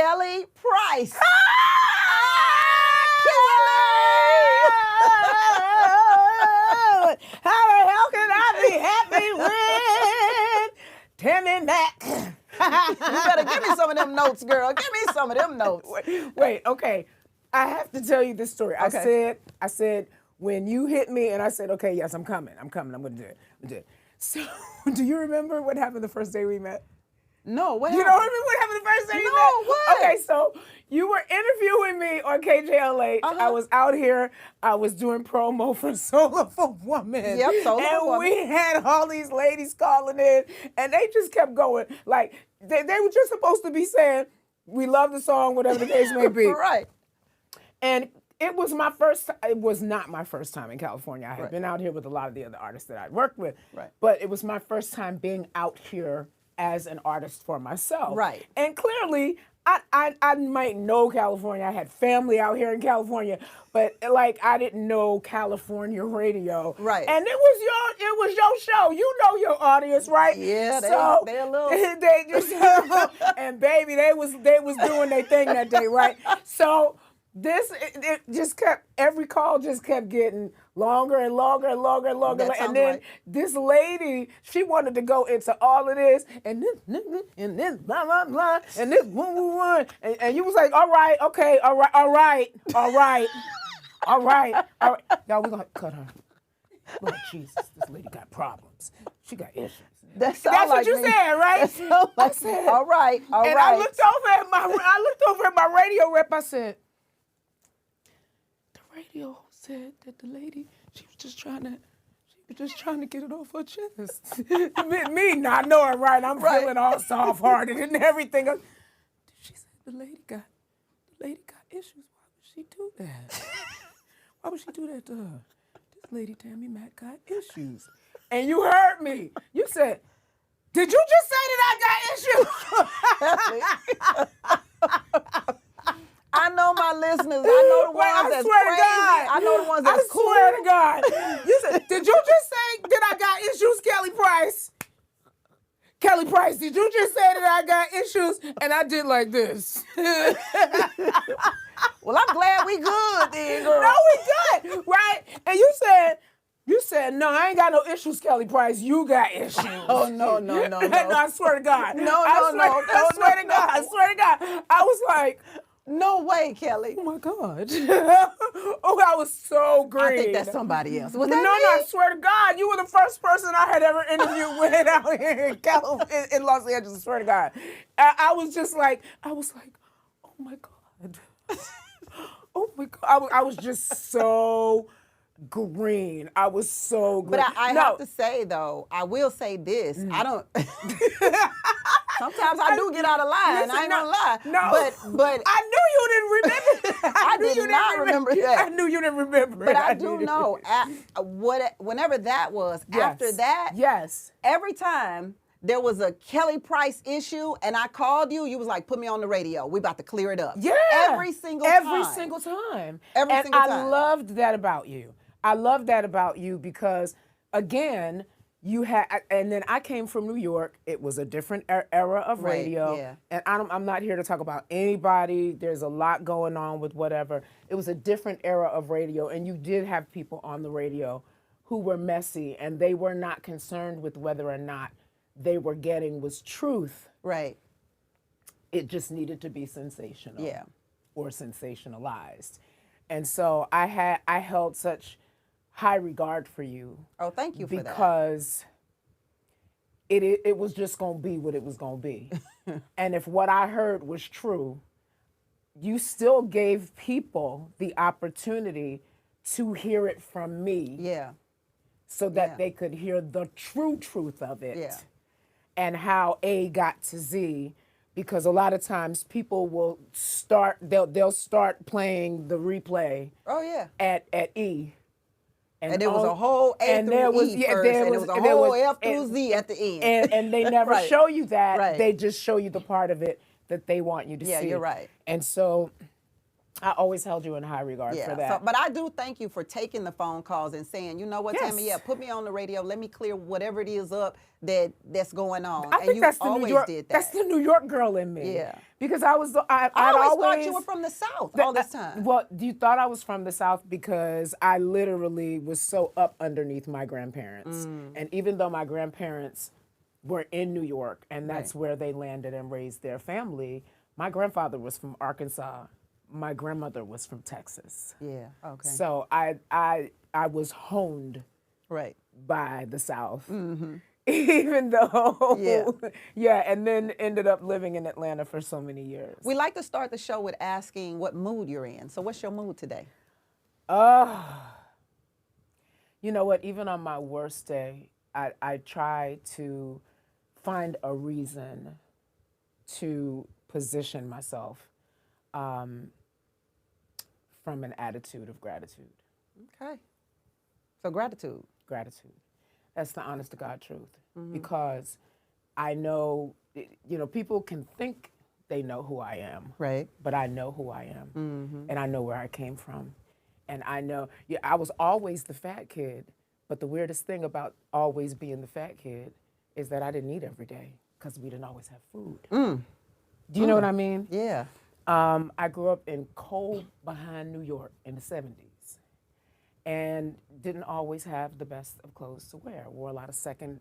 Kelly Price. How the hell can I be happy with Tammi Mac? You better give me some of them notes, girl. Give me some of them notes. Wait, okay. I have to tell you this story. Okay. I said, when you hit me, and I said, okay, yes, I'm coming. I'm going to do it. So, do you remember what happened the first day we met? No, what You happened? don't remember what happened the first day we met? No, what? Okay, so you were interviewing me on KJLH. Uh-huh. I was out here. I was doing promo for Solar for Woman. Yep, Solar for Woman. And we had all these ladies calling in, and they just kept going. Like, they were just supposed to be saying, we love the song, whatever the case may be. Right. And it was not my first time in California. I had been out here with a lot of the other artists that I'd worked with. Right. But it was my first time being out here as an artist for myself. Right. And clearly, I might know California. I had family out here in California, but like I didn't know California radio. Right. And it was your show. You know your audience, right? Yeah, they a little. They just and baby, they was doing their thing that day, right? So it just kept, every call just kept getting longer and longer and longer and longer. That And then sounds this lady, she wanted to go into all of this and this blah blah blah and this woo woo woo, and you was like, all right, okay, all right. Y'all, we're gonna cut her. Lord Jesus, this lady got problems. She got issues. That's what you said, right? I said, all right. I looked over at my radio rep. I said, the radio said that the lady, she was just trying to get it off her chest. me not knowing, right? I'm feeling all soft-hearted and everything. She said the lady got issues. Why would she do that? Why would she do that to her? This lady Tammi Mac got issues. And you heard me. You said, did you just say that I got issues? I know my listeners. I know the ones that's crazy. I know the ones that's cool. I swear to God. You said, did you just say that I got issues, Kelly Price? Kelly Price, did you just say that I got issues? And I did like this. Well, I'm glad we good then, girl. No, we good, right? And you said, no, I ain't got no issues, Kelly Price. You got issues. Oh, no. No, I swear to God. No. I swear to God. I was like, no way, Kelly. oh my God. Oh, I was so green. I think that's somebody else. Was that No, me? I swear to God, you were the first person I had ever interviewed with out here in Los Angeles. I swear to God. I was like, oh my God. Oh my God. I was just so green. I was so green. But I have to say, though, I will say this. I don't... Sometimes I do get out of line. Listen, I ain't gonna lie. No, but I knew you didn't remember that. I did not remember that. I knew you didn't remember But it. I do know, whenever that was, after that, yes, every time there was a Kelly Price issue and I called you, you was like, put me on the radio. We about to clear it up. Yeah. Every single time. Every single time. Every and single time. I loved that about you. I loved that about you because, again, you had, and then I came from New York. It was a different era of radio. Yeah. And I'm not here to talk about anybody. There's a lot going on with whatever. It was a different era of radio. And you did have people on the radio who were messy and they were not concerned with whether or not they were getting was truth. Right. It just needed to be sensational. Yeah. Or sensationalized. And so I held such high regard for you. Oh, thank you for that. Because it was just going to be what it was going to be. And if what I heard was true, you still gave people the opportunity to hear it from me. Yeah. So that they could hear the true truth of it. Yeah. And how A got to Z. Because a lot of times people will they'll start playing the replay. Oh, yeah. At E. And there was a whole A and through there was, E yeah, first, there and there was, was a there whole was- F through Z at the end. And they never Right. show you that. Right. They just show you the part of it that they want you to see. Yeah, you're right. And so I always held you in high regard for that. So, but I do thank you for taking the phone calls and saying, you know what, Yes. Tammi, put me on the radio. Let me clear whatever it is up that's going on. I and think you that's the always New York. did that. That's the New York girl in me. Yeah. Because I always thought you were from the South all this time. Well, you thought I was from the South because I literally was so up underneath my grandparents. And even though my grandparents were in New York and that's where they landed and raised their family, my grandfather was from Arkansas. My grandmother was from Texas. Yeah. Okay. So I was honed right by the South. Even though, and then ended up living in Atlanta for so many years. We like to start the show with asking what mood you're in. So what's your mood today? You know what, even on my worst day, I try to find a reason to position myself from an attitude of gratitude. Okay. So gratitude. Gratitude. That's the honest to God truth. Because I know, people can think they know who I am. Right. But I know who I am. And I know where I came from. And I know, I was always the fat kid. But the weirdest thing about always being the fat kid is that I didn't eat every day because we didn't always have food. Do you know what I mean? Yeah. I grew up in cold behind New York in the 70s. And didn't always have the best of clothes to wear. Wore a lot of secondhand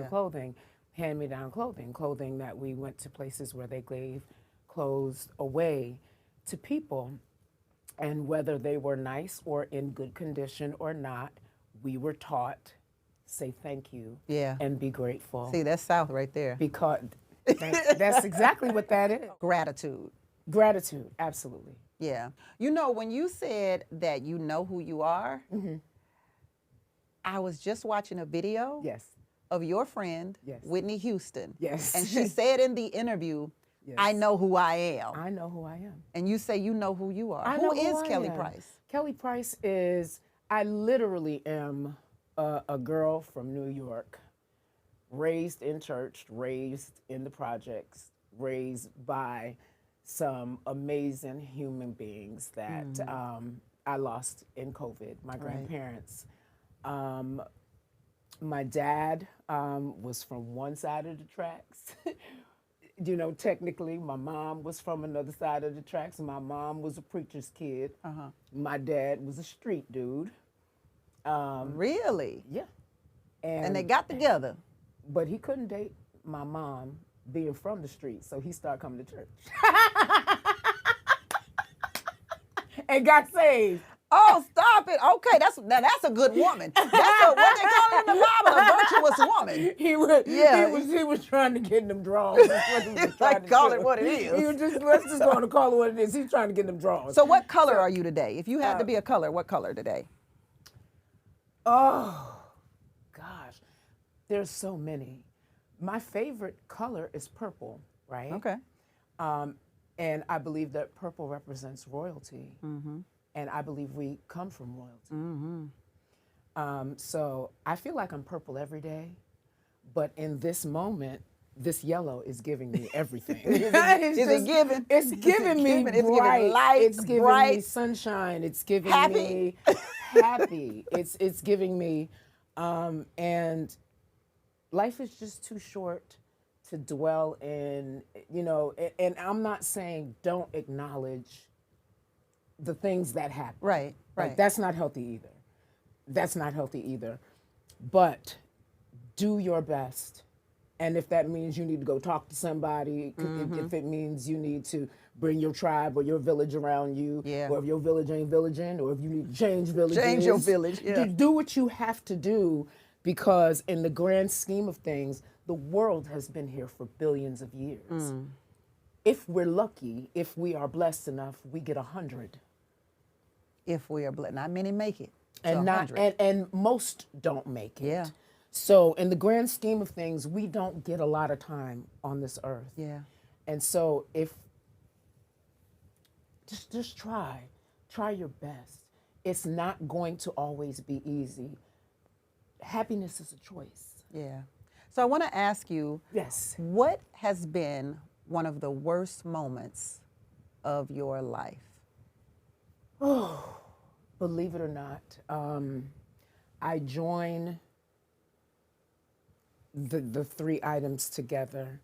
clothing, hand-me-down clothing that we went to places where they gave clothes away to people. And whether they were nice or in good condition or not, we were taught, say thank you and be grateful. See, that's South right there. Because that's exactly what that is. Gratitude. Gratitude, absolutely. Yeah. You know, when you said that you know who you are, I was just watching a video of your friend, Whitney Houston. Yes. And she said in the interview, I know who I am. I know who I am. And you say you know who you are. Who is Kelly Price? Kelly Price is, I literally am a girl from New York, raised in church, raised in the projects, raised by some amazing human beings that I lost in COVID, my grandparents. My dad was from one side of the tracks. Technically, my mom was from another side of the tracks. My mom was a preacher's kid. My dad was a street dude. Really? Yeah. And they got together. But he couldn't date my mom being from the street, so he started coming to church. And got saved. Oh, stop it. Okay, that's a good woman. That's what they call it in the Bible, a virtuous woman. He was trying to get them draws. Call it what it is. Let's just go on and call it what it is. He's trying to get them draws. So what color are you today? If you had to be a color, what color today? Oh, gosh. There's so many. My favorite color is purple, right? Okay. And I believe that purple represents royalty. And I believe we come from royalty. So I feel like I'm purple every day, but in this moment, this yellow is giving me everything. It's giving. It's giving me bright. It's giving light. It's giving bright. me sunshine. It's giving Happy. me happy. It's giving me, and life is just too short to dwell in, and I'm not saying don't acknowledge the things that happen. Right. Like, that's not healthy either. But do your best. And if that means you need to go talk to somebody, if it means you need to bring your tribe or your village around you, or if your village ain't villaging, or if you need to change villages. Change your village, Do what you have to do, because in the grand scheme of things, the world has been here for billions of years. If we're lucky, if we are blessed enough, we get 100. If we are blessed, not many make it. And most don't make it. Yeah. So in the grand scheme of things, we don't get a lot of time on this earth. Yeah. And so if just try your best. It's not going to always be easy. Happiness is a choice. Yeah. So I want to ask you, yes, what has been one of the worst moments of your life? Oh, believe it or not, I join the three items together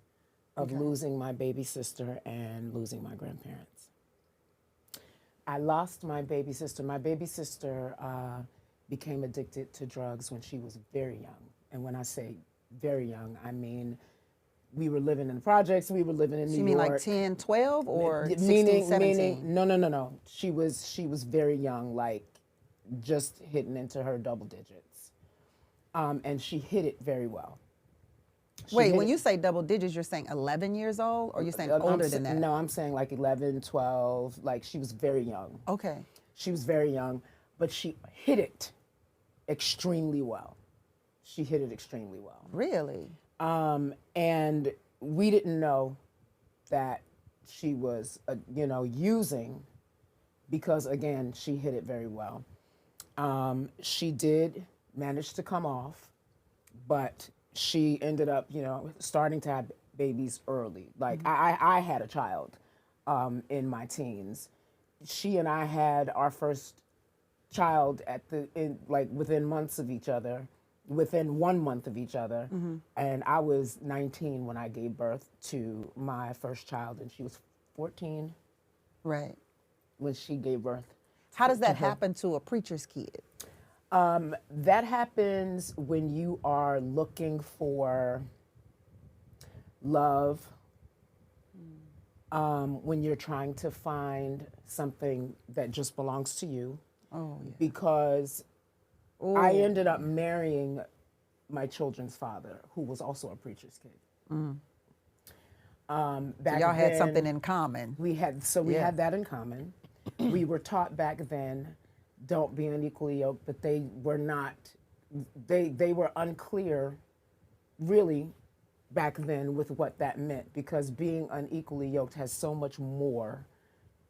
of losing my baby sister and losing my grandparents. I lost my baby sister. My baby sister became addicted to drugs when she was very young. And when I say very young, I mean we were living in the projects, we were living in New York. You mean like 10, 12 or 16, 17? No. She was very young, like just hitting into her double digits. And she hit it very well. Wait, when you say double digits, you're saying 11 years old, or you're saying older than that? No, I'm saying like 11, 12, like she was very young. Okay. She was very young, but she hit it extremely well. She hit it extremely well. Really? And we didn't know that she was, using, because again, she hit it very well. She did manage to come off, but she ended up, starting to have babies early. Like I had a child in my teens. She and I had our first child within months of each other, within 1 month of each other. And I was 19 when I gave birth to my first child, and she was 14. Right. When she gave birth. How does that happen to a preacher's kid? That happens when you are looking for love, when you're trying to find something that just belongs to you. Oh, yeah. Because I ended up marrying my children's father, who was also a preacher's kid. So y'all had something in common. We had that in common. We were taught back then, don't be unequally yoked, but they were not, they were unclear really back then with what that meant, because being unequally yoked has so much more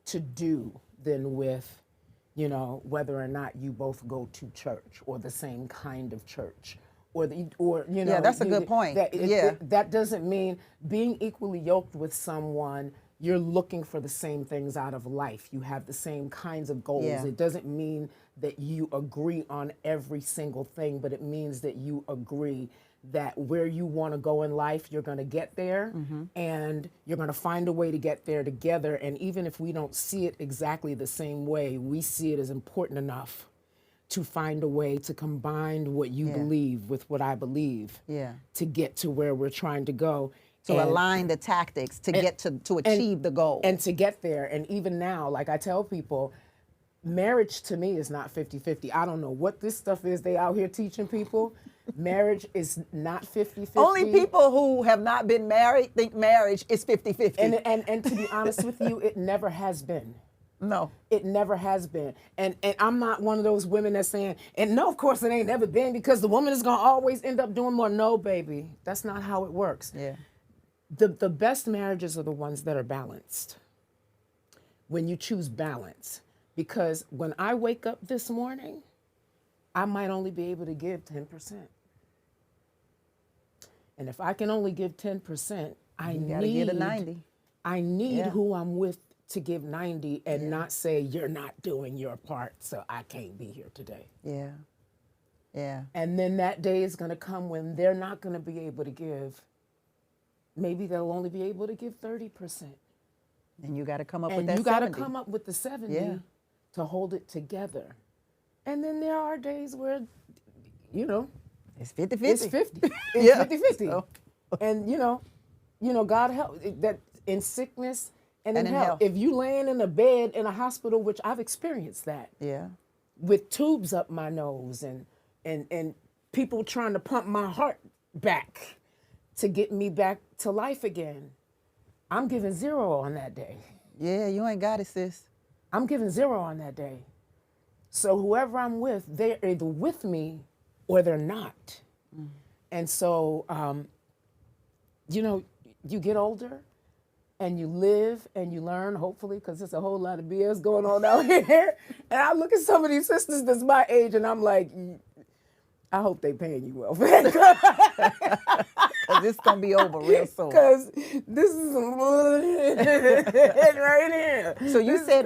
to do than with, whether or not you both go to church or the same kind of church. Yeah, that's a good point. That doesn't mean being equally yoked with someone, you're looking for the same things out of life. You have the same kinds of goals. Yeah. It doesn't mean that you agree on every single thing, but it means that you agree that where you want to go in life, you're going to get there, and you're going to find a way to get there together. And even if we don't see it exactly the same way, we see it as important enough to find a way to combine what you believe with what I believe to get to where we're trying to go. To align the tactics to get to achieve the goal. And to get there. And even now, like I tell people, marriage to me is not 50-50. I don't know what this stuff is they out here teaching people. Marriage is not 50-50. Only people who have not been married think marriage is 50-50. And to be honest with you, it never has been. No. It never has been. And I'm not one of those women that's saying, and no, of course it ain't never been, because the woman is going to always end up doing more. No, baby. That's not how it works. Yeah. The best marriages are the ones that are balanced. When you choose balance. Because when I wake up this morning, I might only be able to give 10%. And if I can only give 10%, I need a 90. I need who I'm with to give 90 and not say, you're not doing your part, so I can't be here today. Yeah. Yeah. And then that day is going to come when they're not going to be able to give. Maybe they'll only be able to give 30%. And you got to come up with that 70. And you got to come up with the 70 to hold it together. And then there are days where, it's 50-50. It's 50. It's 50-50. So. And, God help, that in sickness and in health. If you laying in a bed in a hospital, which I've experienced that. Yeah. With tubes up my nose and people trying to pump my heart back to get me back to life again. I'm giving 0 on that day. Yeah, you ain't got it, sis. I'm giving 0 on that day. So whoever I'm with, they're either with me or they're not. And so, you get older and you live and you learn, hopefully, because there's a whole lot of BS going on out here. And I look at some of these sisters that's my age and I'm like, I hope they paying you well for that. because it's going to be over real soon. Because this is right here. So you said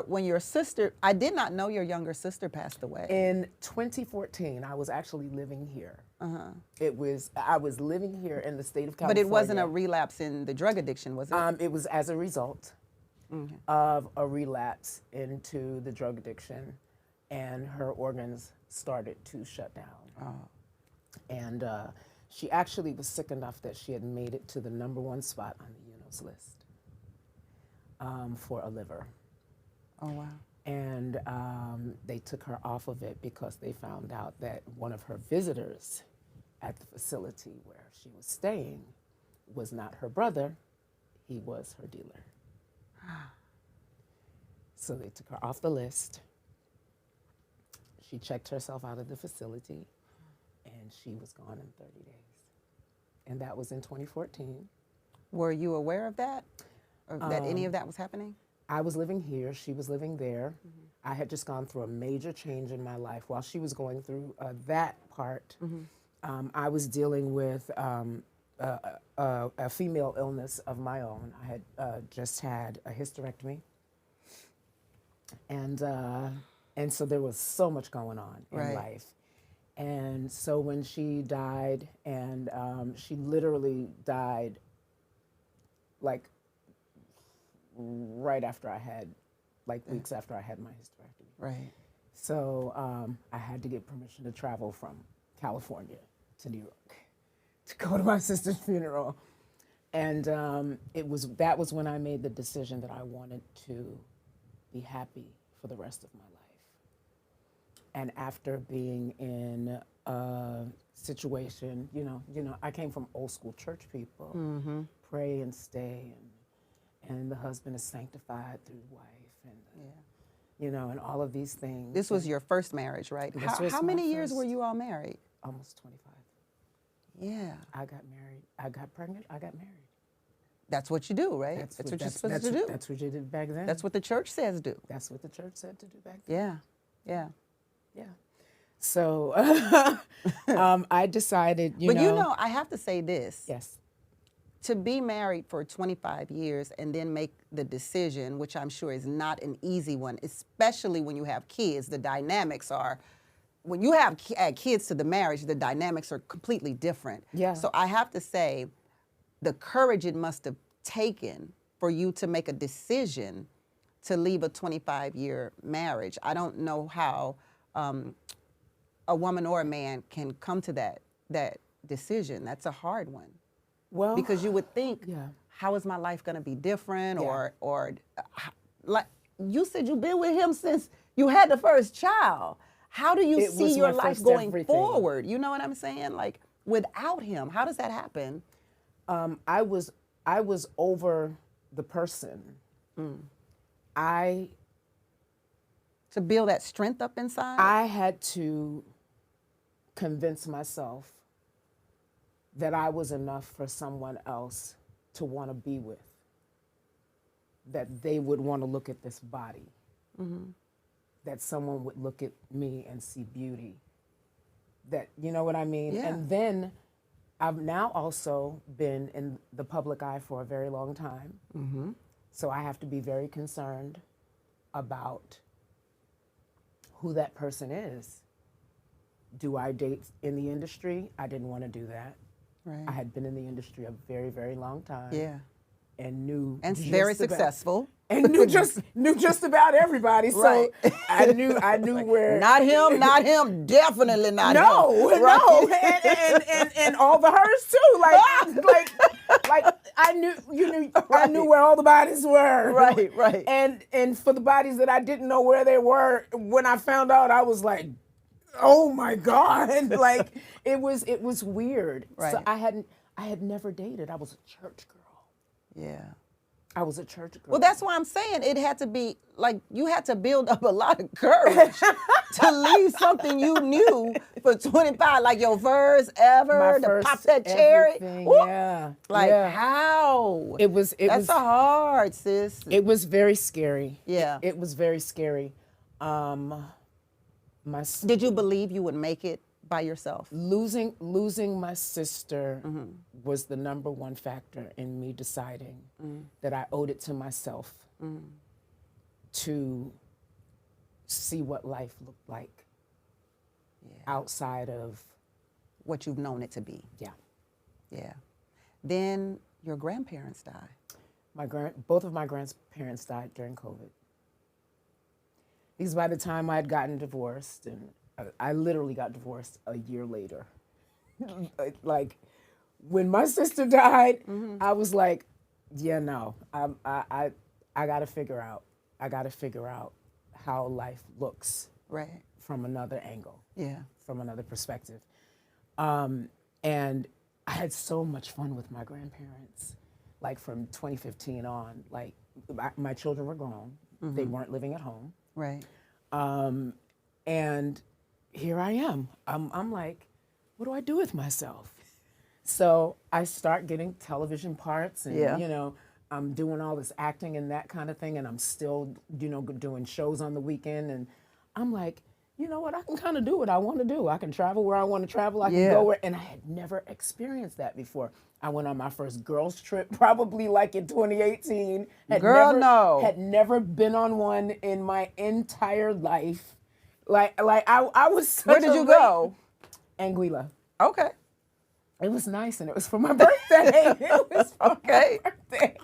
when your sister, I did not know your younger sister passed away. In 2014, I was actually living here. I was living here in the state of California. But it wasn't a relapse in the drug addiction, was it? It was as a result of a relapse into the drug addiction, and her organs started to shut down. And she actually was sick enough that she had made it to the #1 spot on the UNOS list for a liver. Oh, wow. And they took her off of it because they found out that one of her visitors at the facility where she was staying was not her brother, he was her dealer. So they took her off the list. She checked herself out of the facility, and she was gone in 30 days. And that was in 2014. Were you aware of that? Or that any of that was happening? I was living here, she was living there. I had just gone through a major change in my life. While she was going through that part, I was dealing with a female illness of my own. I had just had a hysterectomy. And so there was so much going on in life. And so when she died, and she literally died like right after I had, like weeks after I had my hysterectomy. Right. So I had to get permission to travel from California to New York to go to my sister's funeral. And that was when I made the decision that I wanted to be happy for the rest of my life. And after being in a situation, you know, I came from old school church people, pray and stay, and the husband is sanctified through the wife, and you know, and all of these things. This was your first marriage, right? How many years were you all married? Almost 25. Yeah. I got married. I got pregnant. I got married. That's what you do, right? That's what you're supposed to do. That's what you did back then. That's what the church says do. That's what the church said to do back then. Yeah. So I decided, you know. But you know, I have to say this. Yes. To be married for 25 years and then make the decision, which I'm sure is not an easy one, especially when you have kids, the dynamics are, when you have add kids to the marriage, the dynamics are completely different. Yeah. So I have to say, the courage it must have taken for you to make a decision to leave a 25-year marriage. I don't know how a woman or a man can come to that decision. That's a hard one. Well, because you would think, how is my life going to be different? Or like you said, you've been with him since you had the first child. How do you see your life going forward? You know what I'm saying? Like without him, how does that happen? I was over the person. To build that strength up inside? I had to convince myself that I was enough for someone else to want to be with, that they would want to look at this body, that someone would look at me and see beauty, that, you know what I mean? Yeah. And then I've now also been in the public eye for a very long time, so I have to be very concerned about who that person is. Do I date in the industry? I didn't want to do that. Right. I had been in the industry a very, very long time. Yeah. And knew and very successful. And knew just about everybody. So I knew where. Not him, definitely not him. No, and all the hers too. Like I knew I knew where all the bodies were. Right. And for the bodies that I didn't know where they were, when I found out, I was like, oh my God. Like it was weird. Right. So I had never dated. I was a church girl. Yeah. I was a church girl. Well, that's why I'm saying it had to be, like, you had to build up a lot of courage to leave something you knew for 25, like your first ever, to pop that cherry. Yeah. Like, how? That's hard, sis. It was very scary. Yeah. It was very scary. Did you believe you would make it by yourself? Losing my sister was the number one factor in me deciding that I owed it to myself to see what life looked like outside of What you've known it to be. yeah. Yeah. Then your grandparents die. Both of my grandparents died during COVID. Because by the time I had gotten divorced, and I literally got divorced a year later. Like, when my sister died, I was like, yeah, no, I got to figure out. I got to figure out how life looks Right. from another angle, Yeah. from another perspective. And I had so much fun with my grandparents, like from 2015 on. Like, my children were grown. They weren't living at home. Right. And here I am. I'm like, what do I do with myself? So I start getting television parts and, Yeah. you know, I'm doing all this acting and that kind of thing. And I'm still, you know, doing shows on the weekend. And I'm like, you know what? I can kind of do what I want to do. I can travel where I want to travel. I can Yeah. go where, and I had never experienced that before. I went on my first girls trip, probably like in 2018. Had never been on one in my entire life. Like I was such Where did you go? Anguilla. Okay. It was nice, and it was for my birthday. It was for Okay. my birthday.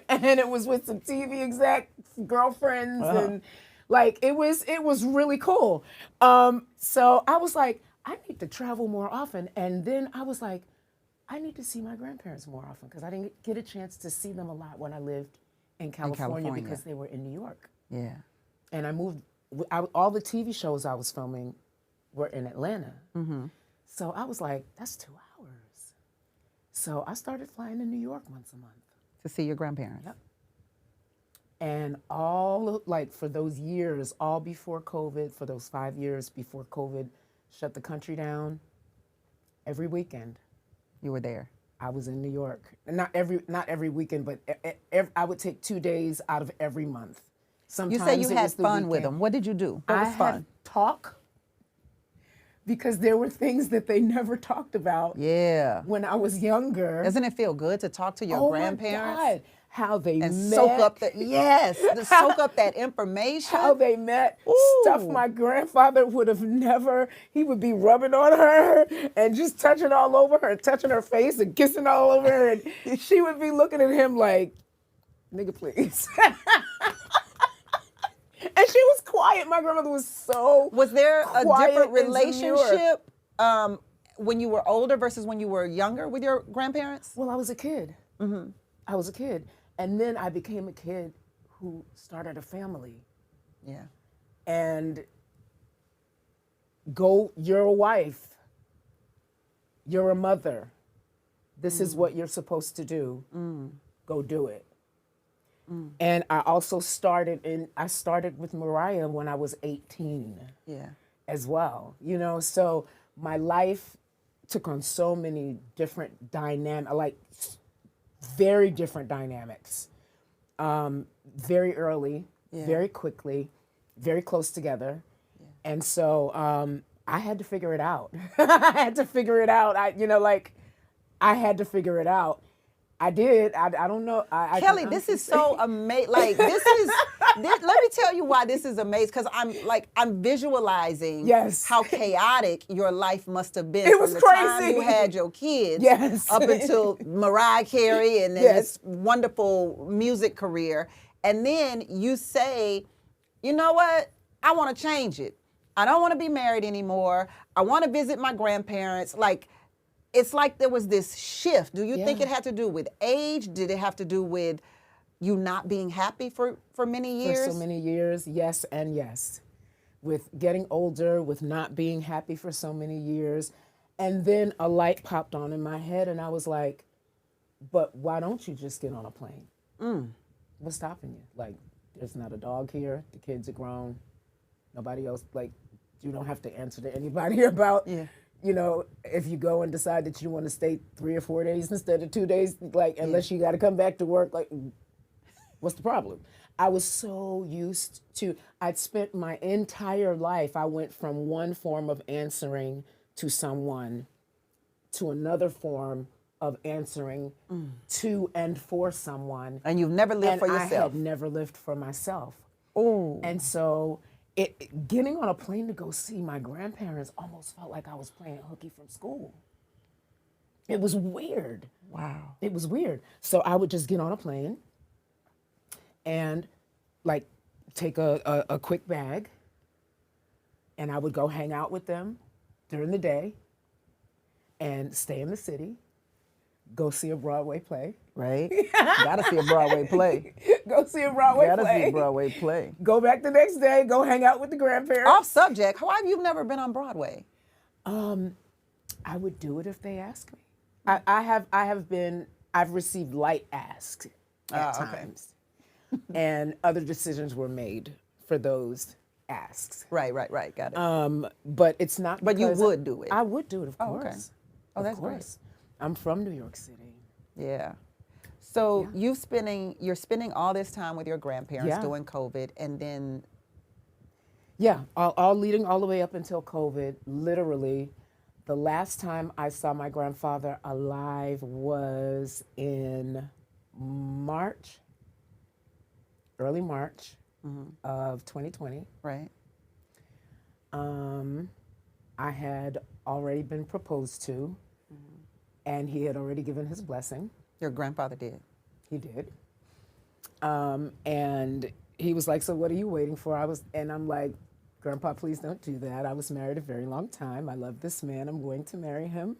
And it was with some TV exec girlfriends, and like it was really cool. So I was like, I need to travel more often. And then I was like, I need to see my grandparents more often because I didn't get a chance to see them a lot when I lived in California because they were in New York. Yeah. And I moved, all the TV shows I was filming were in Atlanta. So I was like, that's 2 hours. So I started flying to New York once a month. To see your grandparents. Yep. And for those years, all before COVID, for those 5 years before COVID shut the country down, every weekend. You were there. I was in New York. Not every weekend, but I would take 2 days out of every month. Sometimes You say you it had was the fun with weekend. them. What did you do? What was I fun? had talk because there were things that they never talked about Yeah. when I was younger. Doesn't it feel good to talk to your grandparents? My God. How they And met. soak up to soak up that information. How they met, Ooh. stuff my grandfather would have never, he would be rubbing on her and just touching all over her, touching her face and kissing all over her. And she would be looking at him like, nigga, please. And she was quiet. My grandmother was so Was there a quiet different and demure. relationship when you were older versus when you were younger with your grandparents? Well, I was a kid. I was a kid. And then I became a kid who started a family. Yeah. And you're a wife, you're a mother, this is what you're supposed to do, go do it. And I also started with Mariah when I was 18 Yeah. as well, you know, so my life took on so many different very different dynamics, very early, very quickly, very close together. And so I had to figure it out. I had to figure it out. I had to figure it out. I did. I don't know. Kelly, this is so amazing. Like let me tell you why this is amazing. Because I'm visualizing how chaotic your life must have been was from the crazy. time you had your kids Yes. up until Mariah Carey and then this wonderful music career. And then you say, you know what? I want to change it. I don't want to be married anymore. I want to visit my grandparents. Like, it's like there was this shift. Do you think it had to do with age? Did it have to do with you not being happy for many years? For so many years, yes and yes. With getting older, with not being happy for so many years. And then a light popped on in my head and I was like, but why don't you just get on a plane? What's stopping you? Like, there's not a dog here. The kids are grown. Nobody else, like, you don't have to answer to anybody about, you know, if you go and decide that you want to stay 3 or 4 days instead of 2 days, like, unless you got to come back to work, like, what's the problem? I was so used to, I'd spent my entire life, I went from one form of answering to someone to another form of answering to and for someone. And you've never lived And for I yourself. had never lived for myself. Oh. And so getting on a plane to go see my grandparents almost felt like I was playing hooky from school. It was weird. Wow. It was weird. So I would just get on a plane and like take a quick bag, and I would go hang out with them during the day and stay in the city, go see a Broadway play. Right? Gotta see a Broadway play. Go see a Broadway Gotta play. see a Broadway play. Go back the next day, go hang out with the grandparents. Off subject, why have you never been on Broadway? I would do it if they asked me. I've received light asks at times. And other decisions were made for those asks. Right. Got it. But it's not. But you because would do it. I would do it, of Oh, okay. course. Oh, that's of course. I'm from New York City. Yeah. So you're spending all this time with your grandparents Yeah. during COVID, and then Yeah, all leading all the way up until COVID. Literally, the last time I saw my grandfather alive was in March, early March of 2020. right. I had already been proposed to, and he had already given his blessing. Your grandfather did. He did. And he was like, "So what are you waiting for?" And I'm like, "Grandpa, please don't do that. I was married a very long time. I love this man. I'm going to marry him.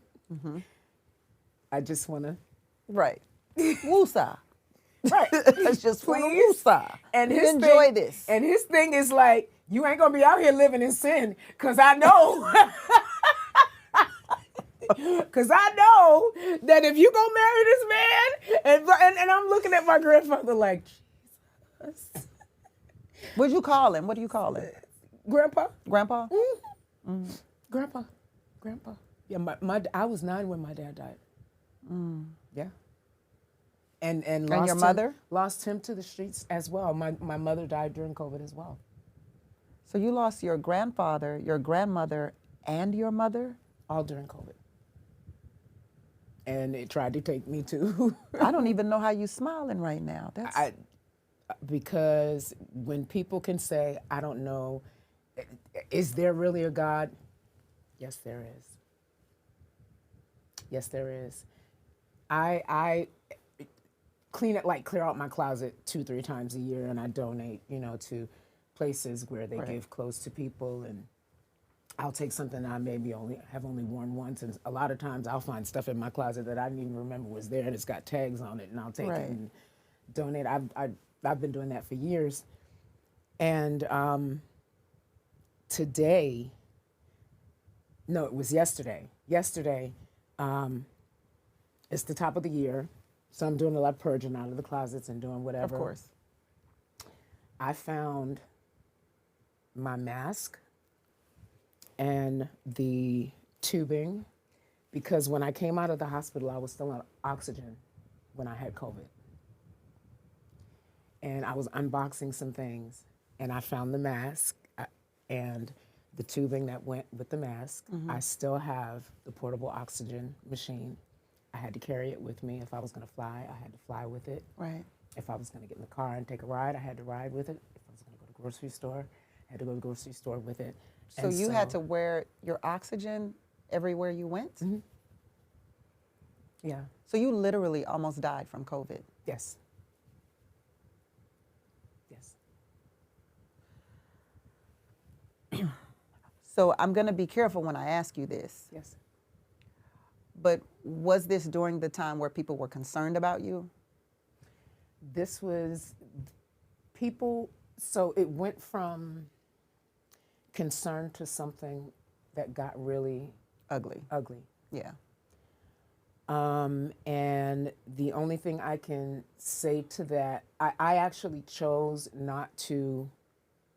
I just want to." Right. Woosah. Right. Let's just Please. woosah. And You his enjoy thing, this. And his thing is like, "You ain't gonna be out here living in sin, cause I know." Because I know that if you go marry this man, and I'm looking at my grandfather like, Jesus. What'd you call him? What do you call him? Grandpa? Grandpa? Grandpa. Yeah, I was 9 when my dad died. Yeah. And lost your him- mother? Lost him to the streets as well. My mother died during COVID as well. So you lost your grandfather, your grandmother, and your mother? All during COVID. And it tried to take me too. I don't even know how you smiling right now. That's Because when people can say, "I don't know, is there really a God?" Yes, there is. Yes, there is. I clear out my closet 2-3 times a year, and I donate, to places where they give clothes to people, and I'll take something I maybe have only worn once, and a lot of times I'll find stuff in my closet that I didn't even remember was there, and it's got tags on it, and I'll take it and donate. I've been doing that for years, and today, no, it was yesterday. Yesterday, it's the top of the year, so I'm doing a lot of purging out of the closets and doing whatever. of course. I found my mask and the tubing, because when I came out of the hospital, I was still on oxygen when I had COVID. And I was unboxing some things, and I found the mask and the tubing that went with the mask. I still have the portable oxygen machine. I had to carry it with me. If I was going to fly, I had to fly with it. Right. If I was going to get in the car and take a ride, I had to ride with it. If I was going to go to the grocery store, I had to go to the grocery store with it. So you had to wear your oxygen everywhere you went? Yeah. So you literally almost died from COVID. Yes. Yes. So I'm going to be careful when I ask you this. Yes. But was this during the time where people were concerned about you? This was people, so it went from concern to something that got really Ugly. ugly. Yeah. And the only thing I can say to that, I actually chose not to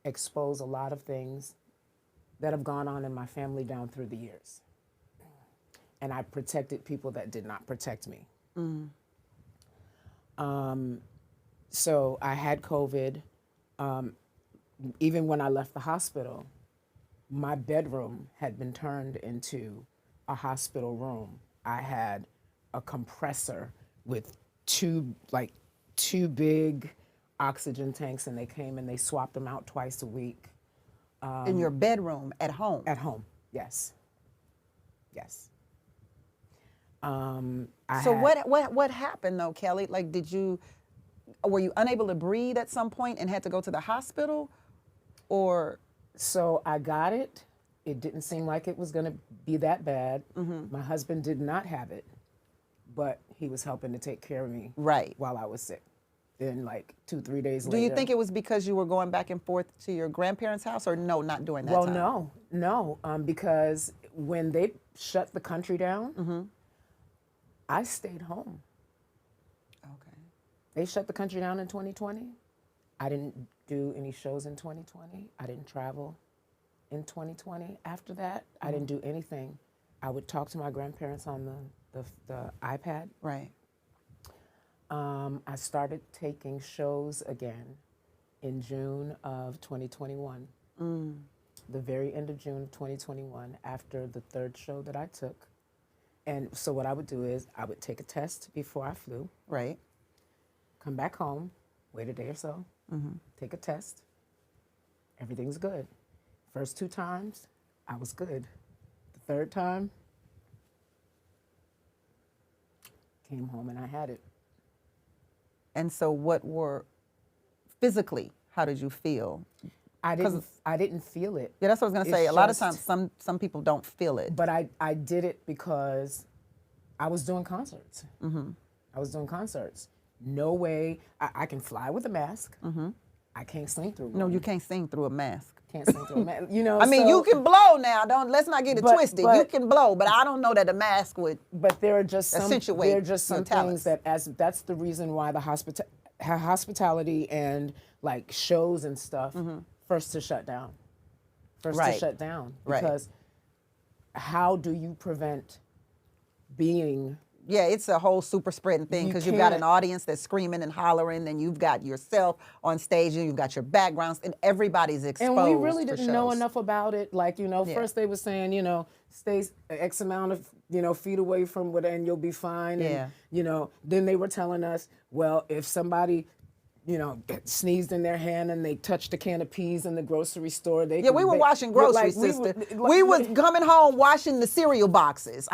expose a lot of things that have gone on in my family down through the years. And I protected people that did not protect me. So I had COVID. Even when I left the hospital, my bedroom had been turned into a hospital room. I had a compressor with two big oxygen tanks, and they came and they swapped them out twice a week. In your bedroom at home? At home, yes. Yes. What happened though, Kelly? Like, were you unable to breathe at some point and had to go to the hospital, or? So I got it. It didn't seem like it was going to be that bad. My husband did not have it, but he was helping to take care of me while I was sick. Then like 2-3 days later. Do you think it was because you were going back and forth to your grandparents' house, or no, not during that time? Well, no, because when they shut the country down, I stayed home. Okay. They shut the country down in 2020. I didn't do any shows in 2020. I didn't travel in 2020. After that, I didn't do anything. I would talk to my grandparents on the iPad. Right. I started taking shows again in June of 2021. The very end of June of 2021, after the third show that I took. And so what I would do is I would take a test before I flew. Right. Come back home, wait a day or so, take a test. Everything's good. First 2 times, I was good. The third time, came home and I had it. And so physically, how did you feel? I didn't feel it. Yeah, that's what I was gonna say. A lot of times some people don't feel it. But I did it because I was doing concerts. I was doing concerts. No way, I can fly with a mask. I can't sing through one. No, you can't sing through a mask. Can't sing through a mask. You know, I mean, you can blow now. Let's not get it twisted. You can blow, but I don't know that a mask would. But there are just some talents. things that's the reason why the hospitality and like shows and stuff first to shut down. To shut down because how do you prevent being? Yeah, it's a whole super spreading thing because you've got an audience that's screaming and hollering, and you've got yourself on stage, and you've got your backgrounds, and everybody's exposed. And we really didn't know enough about it. Like, first they were saying, stay X amount of, feet away from what, and you'll be fine. And, then they were telling us, well, if somebody, sneezed in their hand and they touched a can of peas in the grocery store, we were washing groceries, sister. We was coming home washing the cereal boxes.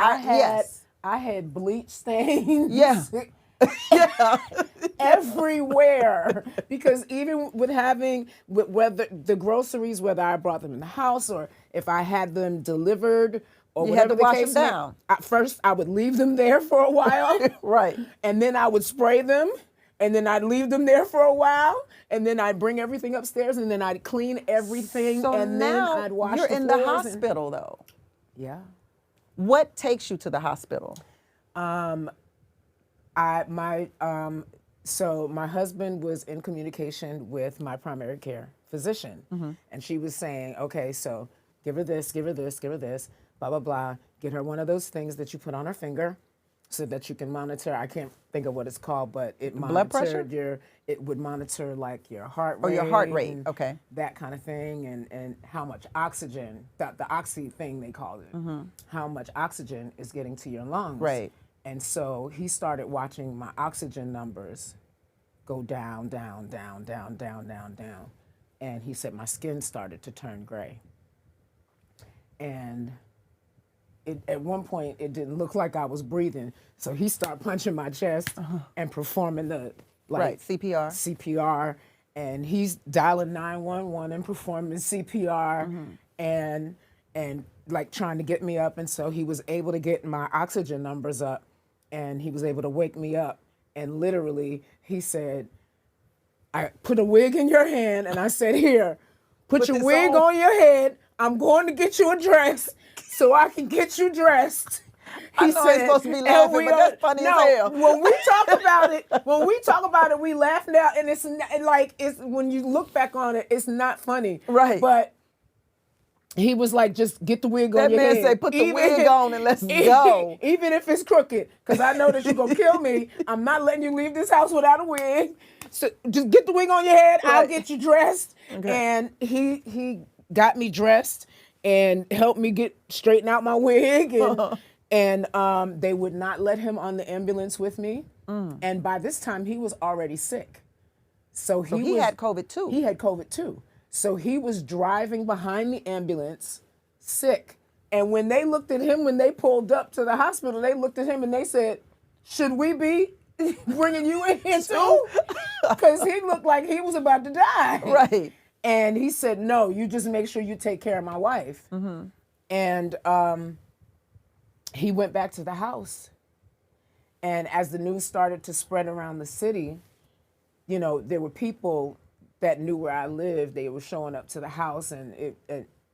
I had bleach stains. Yeah. Everywhere. Because even with whether the groceries, whether I brought them in the house or if I had them delivered or you whatever had to the wash case them down. First, I would leave them there for a while. Right. And then I would spray them. And then I'd leave them there for a while, and then I'd bring everything upstairs, and then I'd clean everything, and then I'd wash the floors. You're in the hospital, though. Yeah. What takes you to the hospital? So my husband was in communication with my primary care physician, and she was saying, okay, so give her this, blah, blah, blah. Get her one of those things that you put on her finger so that you can monitor, I can't think of what it's called, but it blood pressure? It would monitor like your heart rate. Or your heart rate, okay. That kind of thing, and how much oxygen, the oxy thing they call it, how much oxygen is getting to your lungs. Right. And so he started watching my oxygen numbers go down, down, down, down, down, down, down. And he said my skin started to turn gray. And at one point, it didn't look like I was breathing. So he started punching my chest and performing the CPR. CPR. And he's dialing 911 and performing CPR and like trying to get me up. And so he was able to get my oxygen numbers up, and he was able to wake me up. And literally, he said, I put a wig in your hand, and I said, here, put your wig on your head. I'm going to get you a dress so I can get you dressed. I know it's supposed to be laughing, but that's funny as hell. When we talk about it, we laugh now, and it's when you look back on it, it's not funny. Right. But he was like, just get the wig on your head. That man said, put the wig on and let's go. Even if it's crooked, because I know that you're going to kill me. I'm not letting you leave this house without a wig. So just get the wig on your head. I'll Right. get you dressed. Okay. And he got me dressed and helped me straighten out my wig. And they would not let him on the ambulance with me. And by this time, he was already sick. So he had COVID too. He had COVID too. So he was driving behind the ambulance, sick. And when they looked at him, when they pulled up to the hospital, they looked at him and they said, should we be bringing you in here too? Because he looked like he was about to die. Right. And he said, no, you just make sure you take care of my wife. And he went back to the house. And as the news started to spread around the city, you know, there were people that knew where I lived. They were showing up to the house, and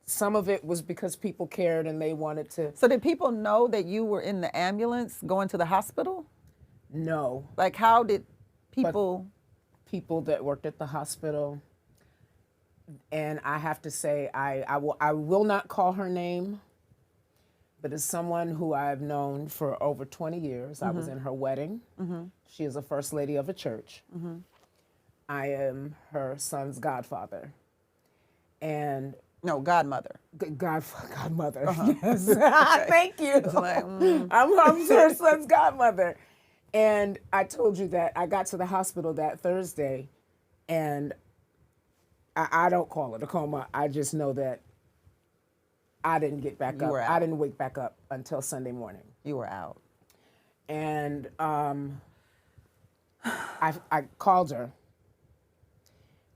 some of it was because people cared and they wanted to. So did people know that you were in the ambulance going to the hospital? No. Like, how did people? People that worked at the hospital, and I have to say, I will not call her name, but as someone who I've known for over 20 years, I was in her wedding. She is a first lady of a church. I am her son's godfather. And No, godmother. Godmother, yes. Thank you. Like, I'm her son's godmother. And I told you that I got to the hospital that Thursday, and I don't call it a coma. I just know that I didn't get back up. were out. I didn't wake back up until Sunday morning. You were out. And I called her,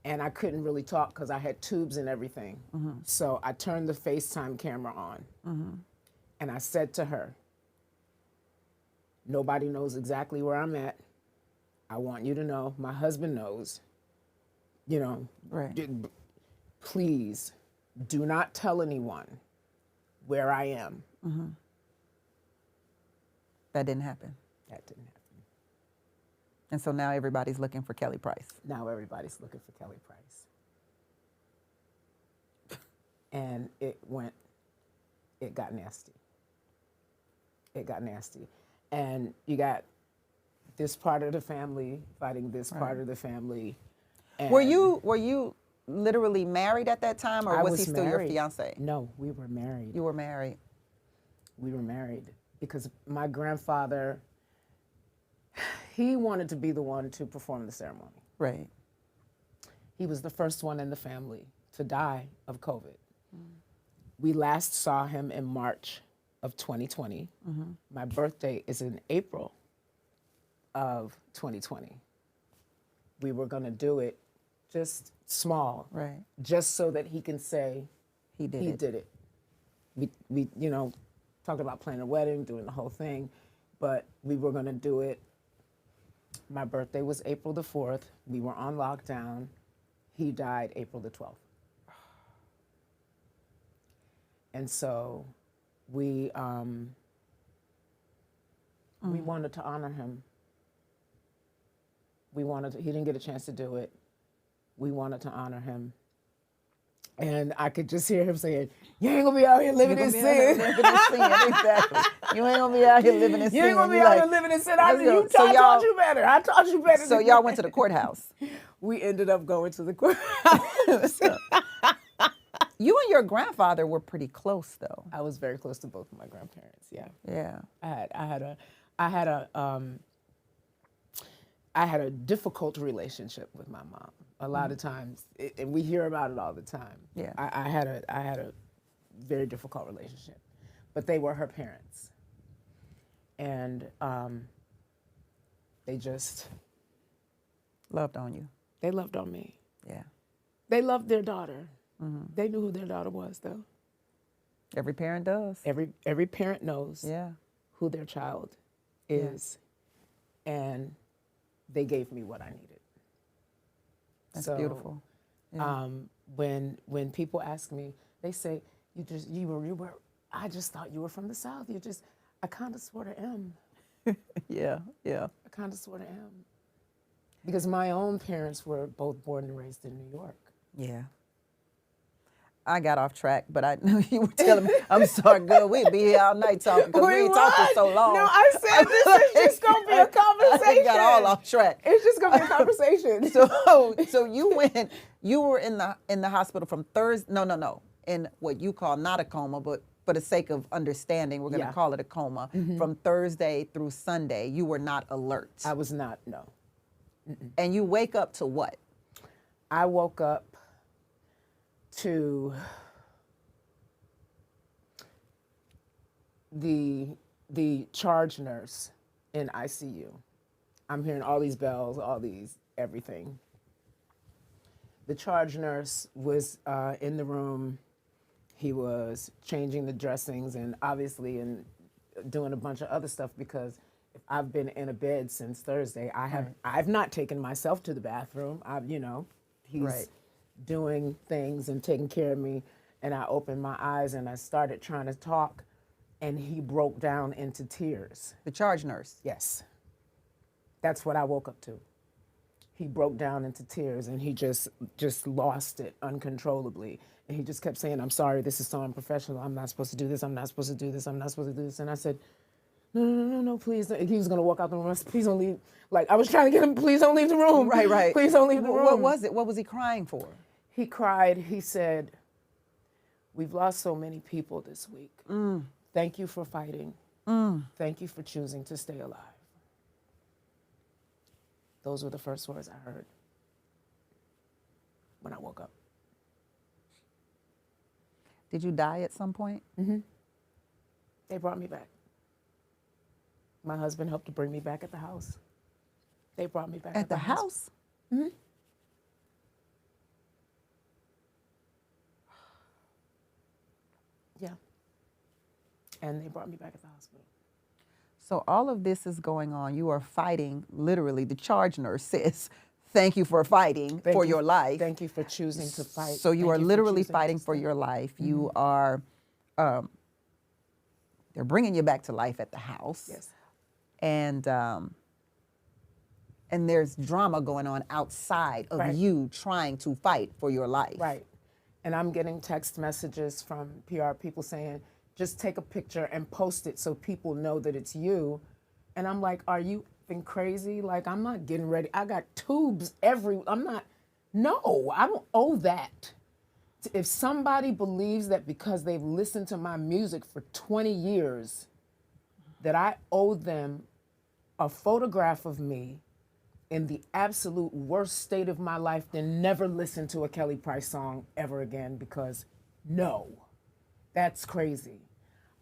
and I couldn't really talk because I had tubes and everything. So I turned the FaceTime camera on, and I said to her, nobody knows exactly where I'm at. I want you to know. My husband knows. You know, Right. Please do not tell anyone where I am. That didn't happen. That didn't happen. And so now everybody's looking for Kelly Price. Now everybody's looking for Kelly Price. And it got nasty. It got nasty. And you got this part of the family fighting this part of the family. And Were you literally married at that time, or I was he still your married. fiance? No, we were married. You were married. We were married because my grandfather, he wanted to be the one to perform the ceremony. Right. He was the first one in the family to die of COVID. We last saw him in March of 2020. My birthday is in April of 2020. We were going to do it just small, Right. just so that he can say He did he it. did it. We you know, talked about planning a wedding, doing the whole thing, but we were going to do it. My birthday was April the 4th. We were on lockdown. He died April the 12th. And so we wanted to honor him. He didn't get a chance to do it. We wanted to honor him. And I could just hear him saying, you ain't gonna be out here living in sin. Exactly. You ain't gonna be out here living in sin. You ain't gonna be You out like, here living in sin. let's go. So I taught you better. I taught you better. So than y'all that. went to the courthouse. We ended up going to the courthouse. You and your grandfather were pretty close, though. I was very close to both of my grandparents. Yeah. Yeah. I had a difficult relationship with my mom. A lot of times, and we hear about it all the time. Yeah. I had a very difficult relationship, but they were her parents, and they just Loved on you. they loved on me. Yeah. They loved their daughter. They knew who their daughter was, though. Every parent does. Every parent knows Yeah. who their child is, and they gave me what I needed. That's So, beautiful. Yeah. When people ask me, they say, you were, I just thought you were from the South. I kind of sort of am. Yeah. Yeah. I kind of sort of am. Because my own parents were both born and raised in New York. Yeah. I got off track, but I knew you were telling me. I'm sorry, girl. We'd be here all night talking because we ain't talking so long. No, I said this is just gonna be a conversation. I got all off track. It's just gonna be a conversation. So you were in the hospital from Thursday. No. In what you call not a coma, but for the sake of understanding, we're going to call it a coma. From Thursday through Sunday, you were not alert. I was not, no. And you wake up to what? I woke up to the charge nurse in ICU. I'm hearing all these bells, all these everything. The charge nurse was in the room. He was changing the dressings and obviously doing a bunch of other stuff because if I've been in a bed since Thursday. I've not taken myself to the bathroom. He's doing things and taking care of me, and I opened my eyes and I started trying to talk, and he broke down into tears. The charge nurse? Yes. That's what I woke up to. He broke down into tears and he just lost it uncontrollably. And he just kept saying, I'm sorry, this is so unprofessional. I'm not supposed to do this. I'm not supposed to do this. I'm not supposed to do this. And I said, no, please. He was going to walk out the room. I said, please don't leave. Like, I was trying to get him, please don't leave the room. Right. Please don't leave the room. What was it? What was he crying for? He cried. He said, we've lost so many people this week. Thank you for fighting. Thank you for choosing to stay alive. Those were the first words I heard when I woke up. Did you die at some point? They brought me back. My husband helped to bring me back at the house. They brought me back At the house? Yeah. And they brought me back at the hospital. So all of this is going on. You are fighting, literally, the charge nurse says, thank you for fighting for your life. Thank you for choosing to fight. So you are literally fighting for your life. You are, they're bringing you back to life at the house. Yes. And there's drama going on outside of you trying to fight for your life. Right. And I'm getting text messages from PR people saying, just take a picture and post it so people know that it's you. And I'm like, are you effing crazy? Like, I'm not getting ready. I got tubes no, I don't owe that. If somebody believes that because they've listened to my music for 20 years, that I owe them a photograph of me in the absolute worst state of my life, then never listen to a Kelly Price song ever again, because no. That's crazy.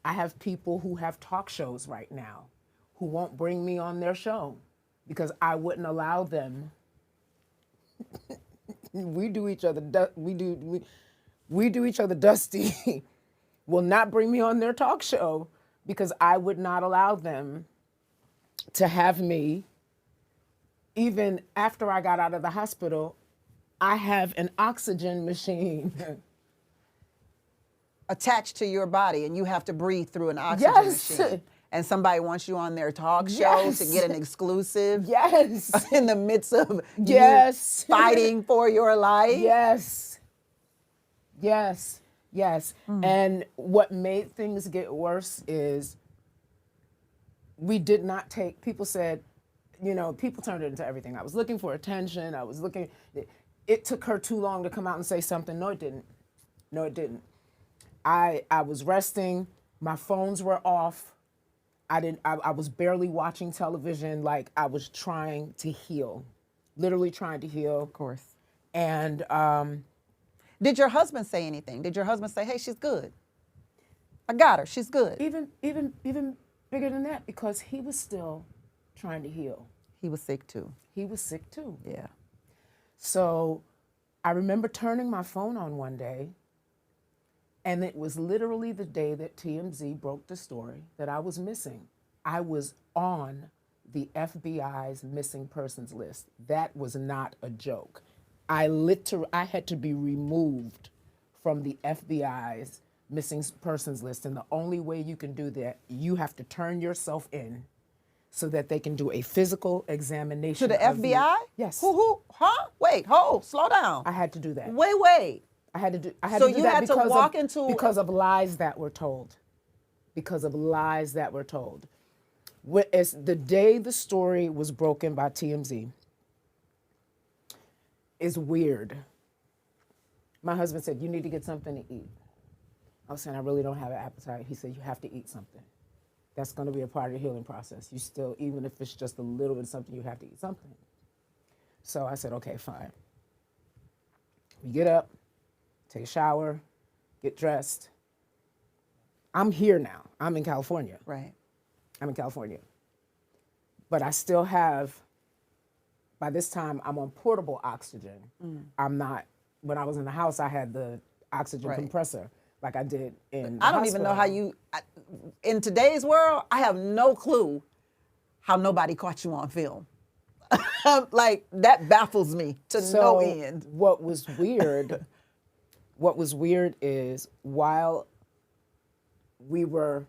I have people who have talk shows right now who won't bring me on their show because I wouldn't allow them. We do each other dusty. Will not bring me on their talk show because I would not allow them to have me. Even after I got out of the hospital, I have an oxygen machine attached to your body, and you have to breathe through an oxygen machine. And somebody wants you on their talk show to get an exclusive. Yes. In the midst of you fighting for your life. Yes. And what made things get worse is we did not take, people said, people turned it into everything. I was looking for attention. It took her too long to come out and say something. No, it didn't. I was resting. My phones were off. I was barely watching television. Like, I was trying to heal, literally trying to heal. Of course. And did your husband say anything? Did your husband say, hey, she's good? I got her, she's good. Even bigger than that, because he was still trying to heal. He was sick too. He was sick too. Yeah. So I remember turning my phone on one day, and it was literally the day that TMZ broke the story that I was missing. I was on the FBI's missing persons list. That was not a joke. I had to be removed from the FBI's missing persons list. And the only way you can do that, you have to turn yourself in so that they can do a physical examination. To the FBI? Yes. Who? Huh? Wait, hold, slow down. I had to do that. Wait. I had to do So to do you that had to walk into because of lies that were told. Because of lies that were told. As the day the story was broken by TMZ is weird. My husband said, "You need to get something to eat." I was saying, "I really don't have an appetite." He said, "You have to eat something. That's going to be a part of the healing process. You still, even if it's just a little bit of something, you have to eat something." So I said, "Okay, fine." We get up, take a shower, get dressed. I'm here now. I'm in California. Right. I'm in California. But I still have, by this time, I'm on portable oxygen. I'm not, when I was in the house, I had the oxygen Right. compressor like I did in the I don't even know how hospital. in today's world, I have no clue how nobody caught you on film. Like, that baffles me to no end. What was weird is while we were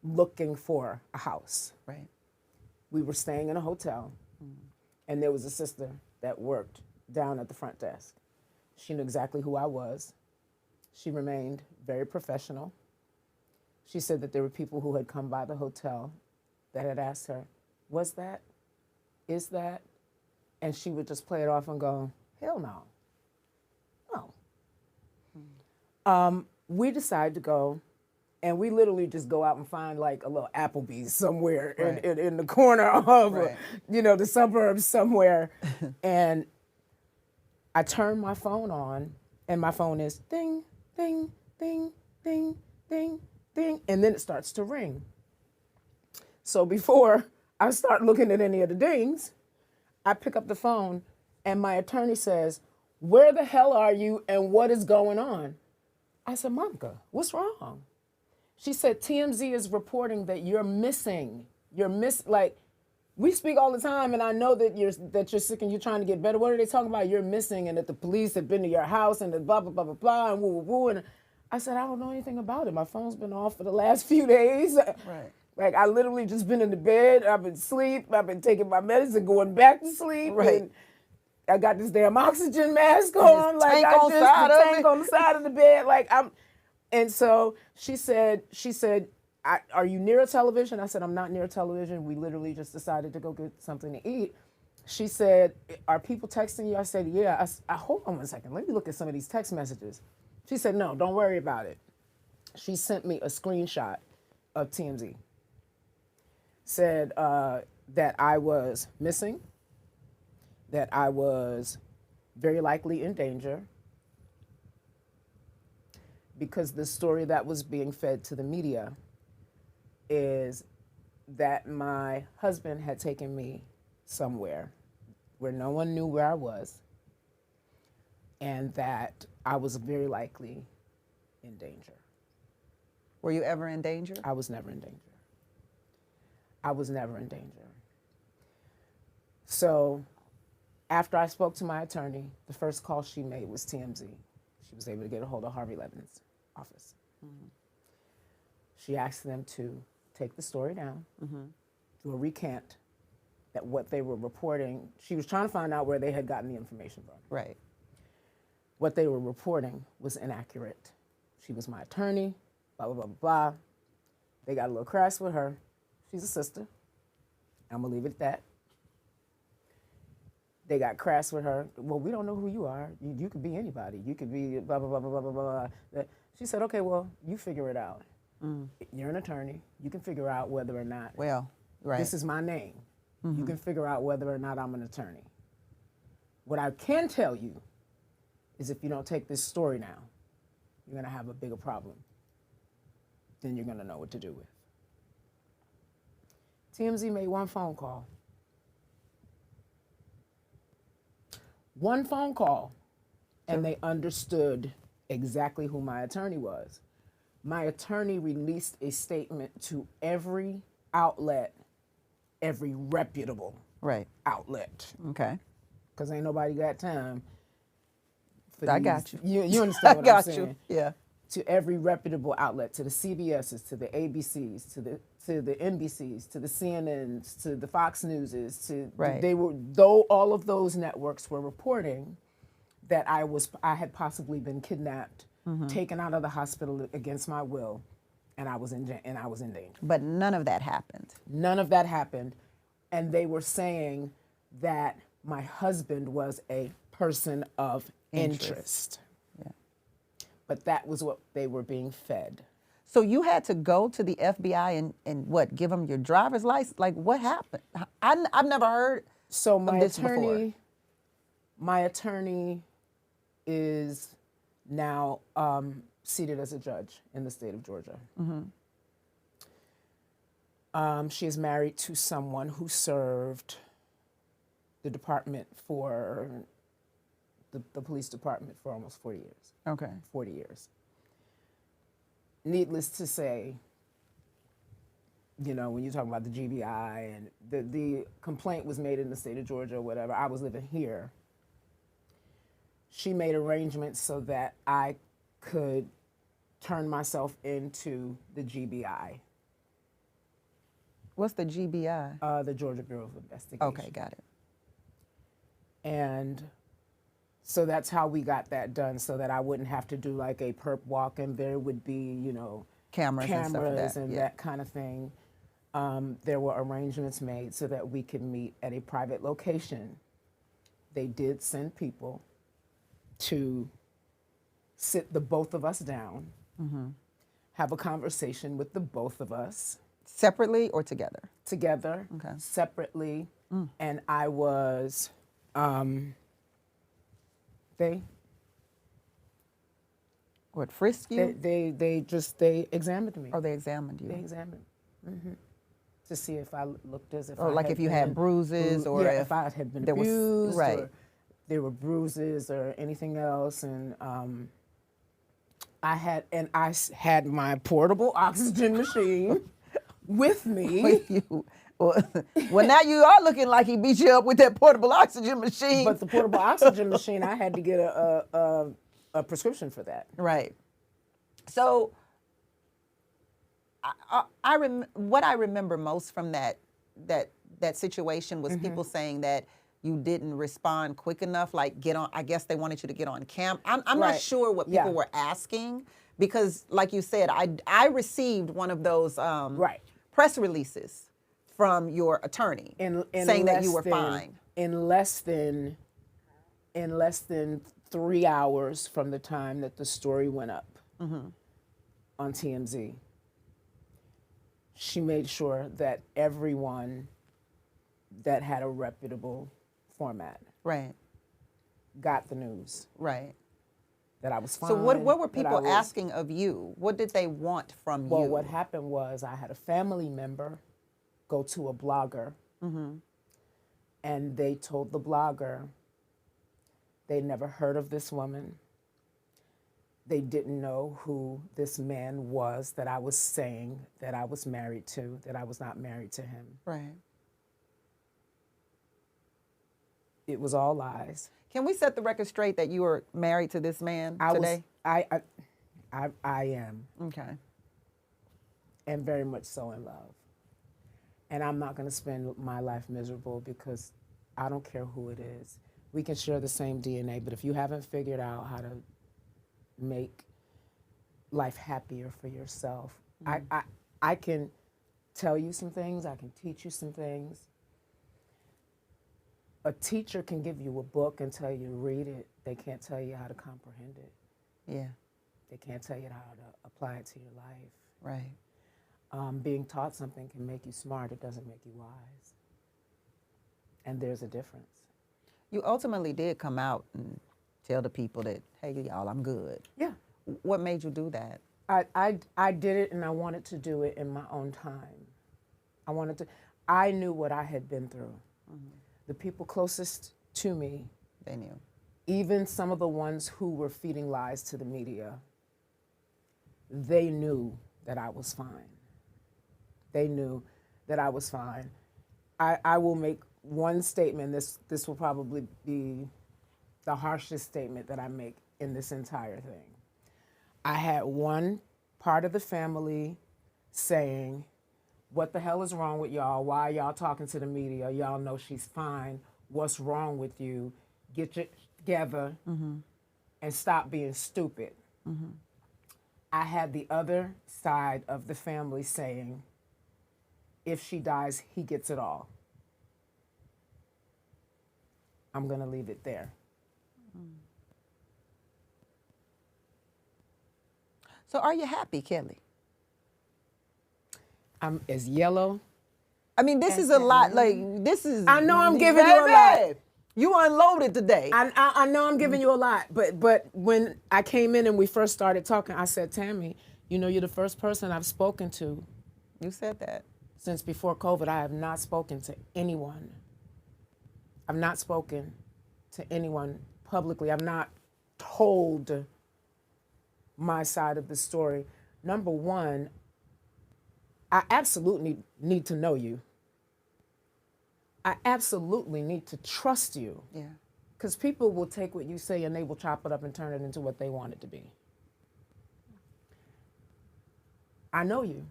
looking for a house, Right. we were staying in a hotel, and there was a sister that worked down at the front desk. She knew exactly who I was. She remained very professional. She said that there were people who had come by the hotel that had asked her, "Was that? Is that?" And she would just play it off and go, "Hell no. No." We decided to go, and we literally just go out and find like a little Applebee's somewhere Right. in the corner of, Right. the suburbs somewhere. And I turn my phone on, and my phone is ding, ding, ding, ding, ding, ding, and then it starts to ring. So before I start looking at any of the dings, I pick up the phone, and my attorney says, "Where the hell are you, and what is going on?" I said, "Monica, what's wrong?" She said, "TMZ is reporting that you're missing. Like, we speak all the time, and I know that you're sick and you're trying to get better. What are they talking about? You're missing, and that the police have been to your house, and the blah, blah, blah, blah, blah, and woo, woo, woo." And I said, "I don't know anything about it. My phone's been off for the last few days." Right. Like, I literally just been in the bed. I've been asleep. I've been taking my medicine, going back to sleep. Right. And I got this damn oxygen mask on. Like, tank I on just, side the of tank it. on the side of the bed. Like, and so she said, "Are you near a television?" I said, "I'm not near a television. We literally just decided to go get something to eat." She said, "Are people texting you?" I said, "Yeah." I hold on one second. Let me look at some of these text messages. She said, "No, don't worry about it." She sent me a screenshot of TMZ. Said that I was missing, that I was very likely in danger, because the story that was being fed to the media is that my husband had taken me somewhere where no one knew where I was, and that I was very likely in danger. Were you ever in danger? I was never in danger. I was never in danger. So after I spoke to my attorney, the first call she made was TMZ. She was able to get a hold of Harvey Levin's office. Mm-hmm. She asked them to take the story down, do a recant, that what they were reporting, she was trying to find out where they had gotten the information from. Right. What they were reporting was inaccurate. She was my attorney, blah, blah, blah, blah. They got a little crass with her. She's a sister. I'm gonna leave it at that. They got crass with her. "Well, we don't know who you are. You could be anybody. You could be blah, blah, blah, blah, blah, blah, blah." She said, "Okay, well, you figure it out. You're an attorney. You can figure out whether or not Well, right. this is my name. You can figure out whether or not I'm an attorney. What I can tell you is if you don't take this story now, you're gonna have a bigger problem. Then you're gonna know what to do with." TMZ made one phone call. One phone call, and they understood exactly who my attorney was. My attorney released a statement to every outlet, every reputable Right. outlet, Okay. because ain't nobody got time for I these. got you. You understand what I I'm got saying? you. Yeah. To every reputable outlet, to the CBSs, to the ABCs, to the NBCs, to the CNNs, to the Fox Newses, Right. though all of those networks were reporting that I had possibly been kidnapped, taken out of the hospital against my will, and I was in danger. But none of that happened. None of that happened, and they were saying that my husband was a person of interest. Yeah. But that was what they were being fed. So you had to go to the FBI and what, give them your driver's license? Like, what happened? I've never heard So of this before. my attorney is now seated as a judge in the state of Georgia. She is married to someone who served the department for the police department for almost 40 years. Okay. 40 years. Needless to say, you know, when you talk about the GBI and the complaint was made in the state of Georgia or whatever, I was living here. She made arrangements so that I could turn myself into the GBI. What's the GBI? The Georgia Bureau of Investigation. Okay, got it. And so that's how we got that done, so that I wouldn't have to do like a perp walk, and there would be, you know, Cameras and stuff like that. and Yeah. that kind of thing. There were arrangements made so that we could meet at a private location. They did send people to sit the both of us down, have a conversation with the both of us. Separately or together? Together, Okay. separately, and I was, they What, frisked you? they examined me. Or they examined you? They examined to see if I looked as if Or I like had if you had been bruises, or yeah, if I had been there was- abused, right. or there were bruises or anything else, and I had my portable oxygen machine with me. you. Well, now you are looking like he beat you up with that portable oxygen machine. But the portable oxygen machine, I had to get a prescription for that. Right. So, what I remember most from that situation was people saying that you didn't respond quick enough. Like, get on. I guess they wanted you to get on camp. I'm not Right. sure what people Yeah. were asking, because, like you said, I received one of those Right. press releases from your attorney In saying that you less were than- fine. In less than 3 hours from the time that the story went up on TMZ, she made sure that everyone that had a reputable format Right. got the news Right. that I was fine. So what were that I people was- asking of you? What did they want from Well, you? what happened was I had a family member go to a blogger, and they told the blogger they never heard of this woman. They didn't know who this man was that I was saying that I was married to, that I was not married to him. Right. It was all lies. Can we set the record straight that you were married to this man today? I am, Okay. and very much so in love. And I'm not going to spend my life miserable, because I don't care who it is. We can share the same DNA, but if you haven't figured out how to make life happier for yourself, I can tell you some things, I can teach you some things. A teacher can give you a book and tell you to read it. They can't tell you how to comprehend it. Yeah. They can't tell you how to apply it to your life. Right. Being taught something can make you smart, it doesn't make you wise. And there's a difference. You ultimately did come out and tell the people that, hey, y'all, I'm good. Yeah. What made you do that? I did it, and I wanted to do it in my own time. I knew what I had been through. The people closest to me, They knew. even some of the ones who were feeding lies to the media, they knew that I was fine. They knew that I was fine. I will make one statement. This will probably be the harshest statement that I make in this entire thing. I had one part of the family saying, "What the hell is wrong with y'all? Why are y'all talking to the media? Y'all know she's fine. What's wrong with you? Get together and stop being stupid. I had the other side of the family saying, if she dies, he gets it all. I'm going to leave it there. So are you happy, Kelly? I'm as yellow. I mean, this is a lot. Like, this is. I know I'm giving you a lot. You unloaded today. I know I'm giving you a lot, but when I came in and we first started talking, I said, Tammy, you know, you're the first person I've spoken to. You said that. Since before COVID, I have not spoken to anyone. I've not spoken to anyone publicly. I've not told my side of the story. Number one, I absolutely need to know you. I absolutely need to trust you. Yeah. Because people will take what you say and they will chop it up and turn it into what they want it to be. I know you.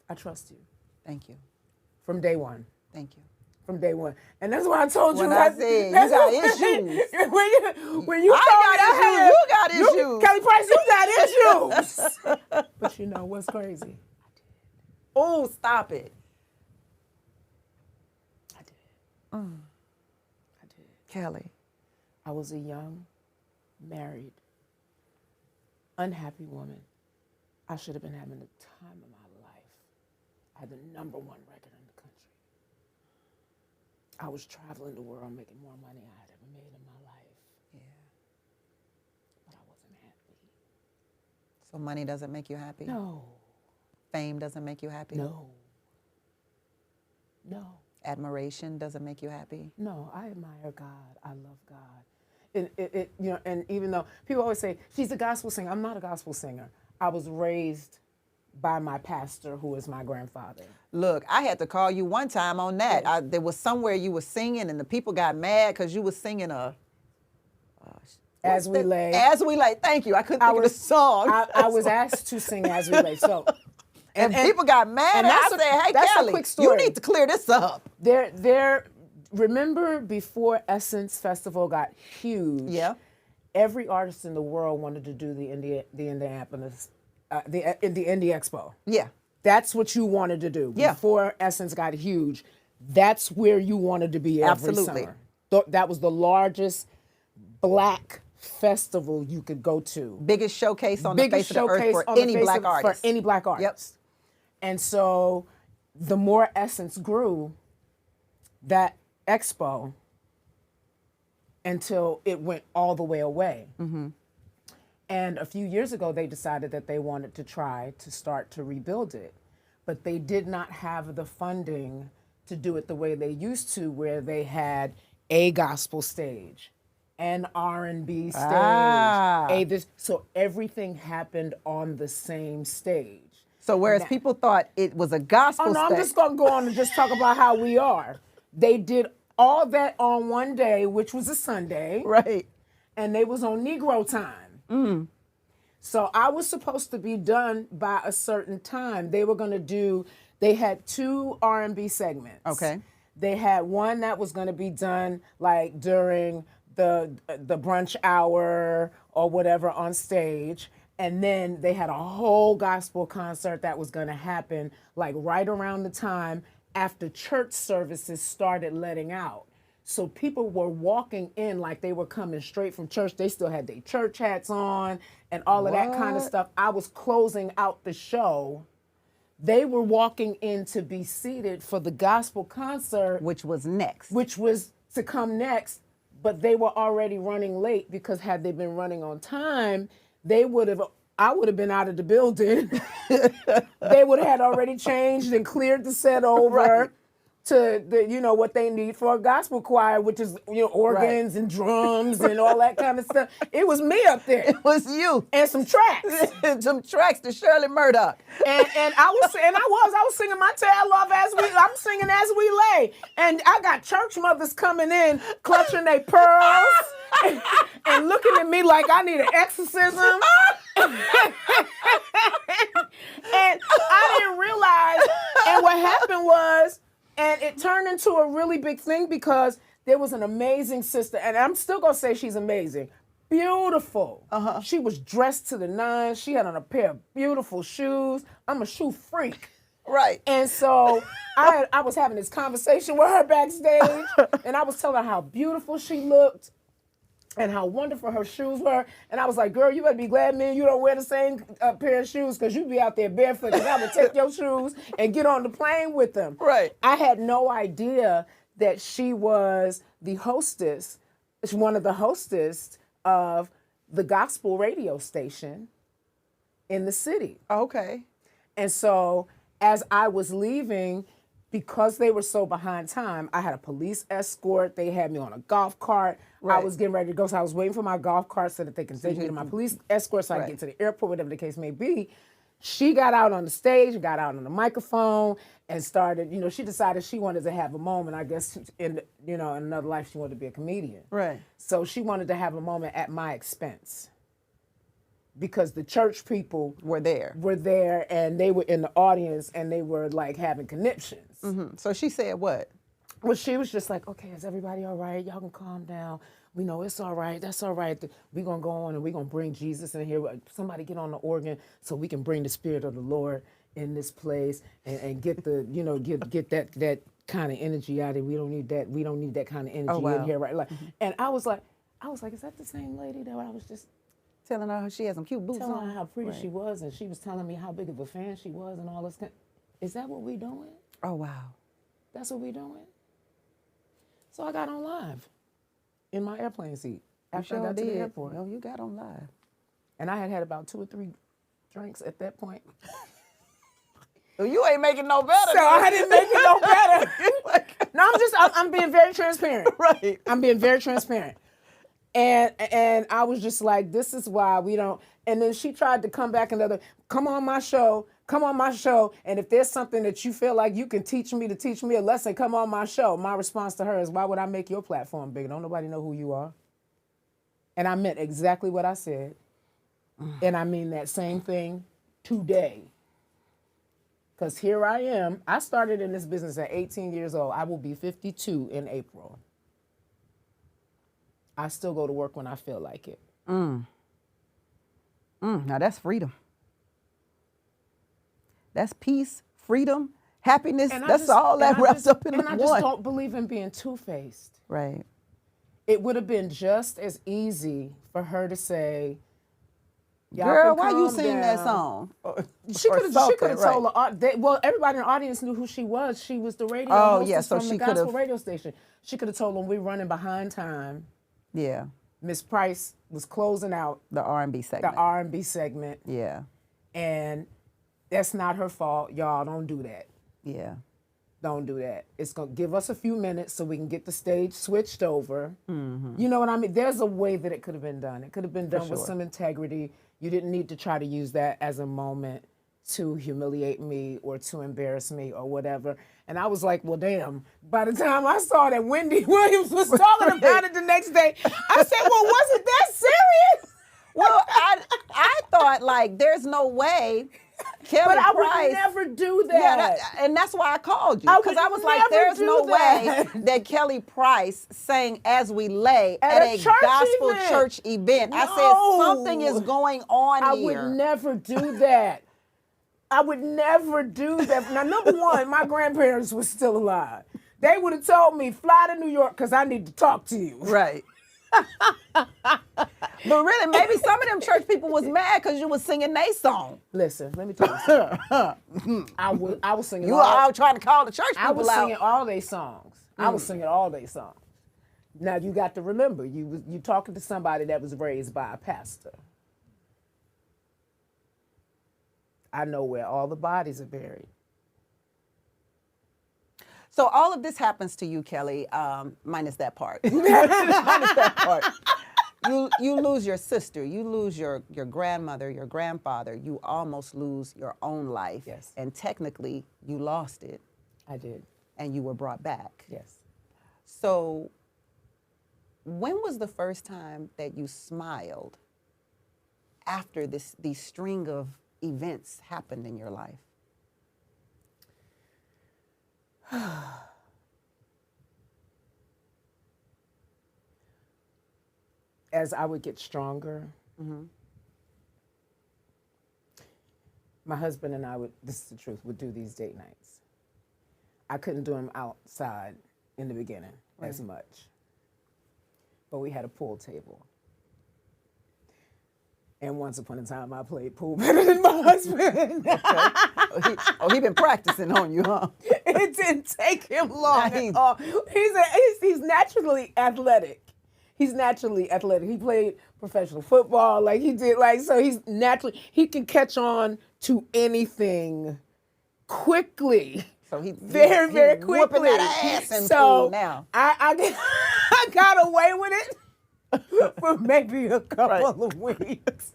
I trust you. Thank you. From day one. Thank you. From day one. And that's why I told you. When I said you got issues. when you told me you got issues. Kelly Price, you got issues. But you know what's crazy? Oh, stop it. I did. I did. Kelly. I was a young, married, unhappy woman. I should have been having the time of my life. I had the #1 record in the country. I was traveling the world making more money I had ever made in my life. Yeah. But I wasn't happy. So money doesn't make you happy? No. Fame doesn't make you happy? No. No. Admiration doesn't make you happy? No, I admire God. I love God. You know, and even though people always say, she's a gospel singer, I'm not a gospel singer. I was raised by my pastor, who is my grandfather. Look, I had to call you one time on that. There was somewhere you were singing and the people got mad because you were singing As We Lay. As We Lay. Thank you. I couldn't think of the song. I was asked to sing As We Lay. So, and people got mad. And I said, hey, that's Kelly, a quick story. You need to clear this up. Remember before Essence Festival got huge, yeah, every artist in the world wanted to do the Indianapolis, the Indie Expo. Yeah. That's what you wanted to do. Yeah. Before Essence got huge, that's where you wanted to be every Absolutely. summer. That was the largest Black festival you could go to. Biggest showcase on the face of the earth for any Black artist. For any Black artist. Yep. And so the more Essence grew, that expo, until it went all the way away. Mm-hmm. And a few years ago, they decided that they wanted to try to start to rebuild it. But they did not have the funding to do it the way they used to, where they had a gospel stage, an R&B stage, so everything happened on the same stage. So whereas people thought it was a gospel stage. I'm just going to go on and just talk about how we are. They did all that on one day, which was a Sunday. Right. And they was on Negro time. Mm. So I was supposed to be done by a certain time. They were going to do, they had 2 R&B segments. Okay. They had one that was going to be done like during the brunch hour or whatever on stage. And then they had a whole gospel concert that was going to happen like right around the time after church services started letting out. So people were walking in like they were coming straight from church. They still had their church hats on and all of that kind of stuff. I was closing out the show. They were walking in to be seated for the gospel concert. Which was next. Which was to come next. But they were already running late because had they been running on time, I would have been out of the building. They would have had already changed and cleared the set over to the, what they need for a gospel choir, which is, organs and drums and all that kind of stuff. It was me up there. It was you. And some tracks. Some tracks to Shirley Murdoch. And I was singing my tail off I'm singing As We Lay. And I got church mothers coming in, clutching their pearls and looking at me like I need an exorcism. And I didn't realize, and what happened was, and it turned into a really big thing because There was an amazing sister, and I'm still gonna say she's amazing. Beautiful. She was dressed to the nines. She had on a pair of beautiful shoes. I'm a shoe freak. Right. And so I was having this conversation with her backstage, and I was telling her how beautiful she looked and how wonderful her shoes were. And I was like, girl, you better be glad me and you don't wear the same pair of shoes, because you be out there barefoot, because I would take your shoes and get on the plane with them. Right. I had no idea that she was the hostess, one of the hostess of the gospel radio station in the city. Okay. And so as I was leaving, because they were so behind time, I had a police escort. They had me on a golf cart. Right. I was getting ready to go, so I was waiting for my golf cart so that they can get in my police escort so I Right. could get to the airport, whatever the case may be. She got out on the stage, got out on the microphone, and started, she decided she wanted to have a moment. I guess in another life she wanted to be a comedian. Right. So she wanted to have a moment at my expense, because the church people Were there. and they were in the audience, and they were like having conniptions. So she said what? Well, she was just like, okay, is everybody all right? Y'all can calm down. We know it's all right. That's all right. We're going to go on and we're going to bring Jesus in here. Somebody get on the organ so we can bring the Spirit of the Lord in this place and get the, get that kind of energy out of it. We don't need that. We don't need that kind of energy in here, right? Like, and I was like, is that the same lady that I was just Telling her she had some cute boots telling on. her how pretty she was, and she was telling me how big of a fan she was and all this Is that what we doing? Oh, wow. That's what we doing? So I got on live in my airplane seat after I got to the airport. Oh, you got on live. And I had about 2 or 3 drinks at that point. So you ain't making no better. So I didn't make it no better. No, I'm being very transparent. Right. I'm being very transparent. And I was just like, this is why we don't. And then she tried to come back come on my show. And if there's something that you feel like you can teach me a lesson, come on my show. My response to her is, why would I make your platform bigger? Don't nobody know who you are. And I meant exactly what I said. And I mean that same thing today. Because here I am. I started in this business at 18 years old. I will be 52 in April. I still go to work when I feel like it. Now that's freedom. That's peace, freedom, happiness. That's all that wraps up in the one. And I just don't believe in being two-faced. Right. It would have been just as easy for her to say, girl, why you sing that song? She could have told the everybody in the audience knew who she was. She was the radio hostess from the gospel radio station. She could have told them, we're running behind time. Yeah. Miss Price was closing out the R&B segment. Yeah. And that's not her fault. Y'all, don't do that. Yeah. Don't do that. It's going to give us a few minutes so we can get the stage switched over. You know what I mean? There's a way that it could have been done. It could have been done with some integrity. You didn't need to try to use that as a moment to humiliate me or to embarrass me or whatever. And I was like, well, damn. By the time I saw that Wendy Williams was talking about it the next day, I said, well, was it that serious? Well, I thought, like, there's no way Kelly But I Price would never do that. Yeah, and that's why I called you. Because I was like, there's no way that Kelly Price sang As We Lay at a gospel church event. No. I said, something is going on here. I would never do that. I would never do that. Now, number one, my grandparents were still alive. They would have told me, fly to New York because I need to talk to you. Right. But really, maybe some of them church people was mad because you was singing their song. Listen, let me tell you something. I was singing. You were all trying to call the church people out. I was singing all their songs. I was singing all their songs. Now you got to remember, you talking to somebody that was raised by a pastor. I know where all the bodies are buried. So all of this happens to you, Kelly, minus that part. Minus that part. You lose your sister, you lose your grandmother, your grandfather, you almost lose your own life. Yes. And technically, you lost it. I did. And you were brought back. Yes. So when was the first time that you smiled after these string of events happened in your life? as I would get stronger, my husband and I would, this is the truth, would do these date nights. I couldn't do them outside in the beginning as much. But we had a pool table. And once upon a time, I played pool better than my husband. Okay. He been practicing on you, huh? It didn't take him long Nice. at all. He's naturally athletic. He's naturally athletic. He played professional football, like he did, so he's naturally, he can catch on to anything quickly. So he very quickly. Whooping that ass in so pool now. I got away with it for maybe a couple of weeks.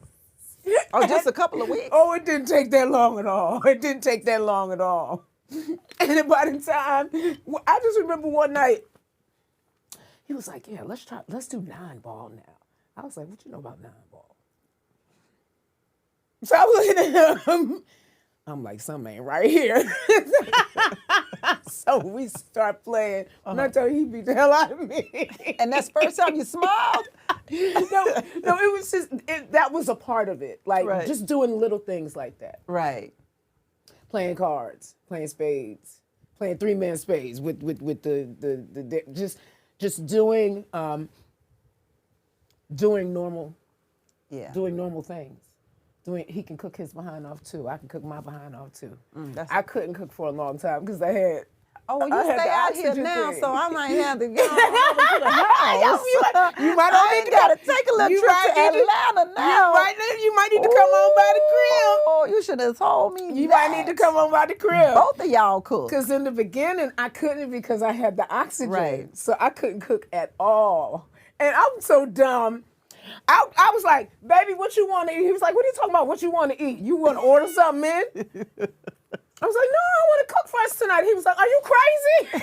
Oh, just a couple of weeks? Oh, it didn't take that long at all. It didn't take that long at all. And then by the time, I just remember one night, he was like, yeah, let's do 9-ball now. I was like, what you know about 9-ball? So I was looking at him. I'm like, something ain't right here. So we start playing. And I tell you, he beat the hell out of me. And that's the first time you smiled? No, it was just, that was a part of it. Like, just doing little things like that. Right. Playing cards, playing spades, playing 3-man spades with the just doing normal things. He can cook his behind off too. I can cook my behind off too. I couldn't cook for a long time because I had. Oh, well, you stay out here now, so I might have to go over to the house. You might need to take a little trip to Atlanta now. You might need to come on by the crib. Oh, you should have told me. You might need to come on by the crib. Both of y'all cook. Because in the beginning, I couldn't because I had the oxygen. Right. So I couldn't cook at all. And I'm so dumb. I was like, baby, what you want to eat? He was like, what are you talking about? What you want to eat? You want to order something in? I was like, no, I want to cook for us tonight. He was like, are you crazy?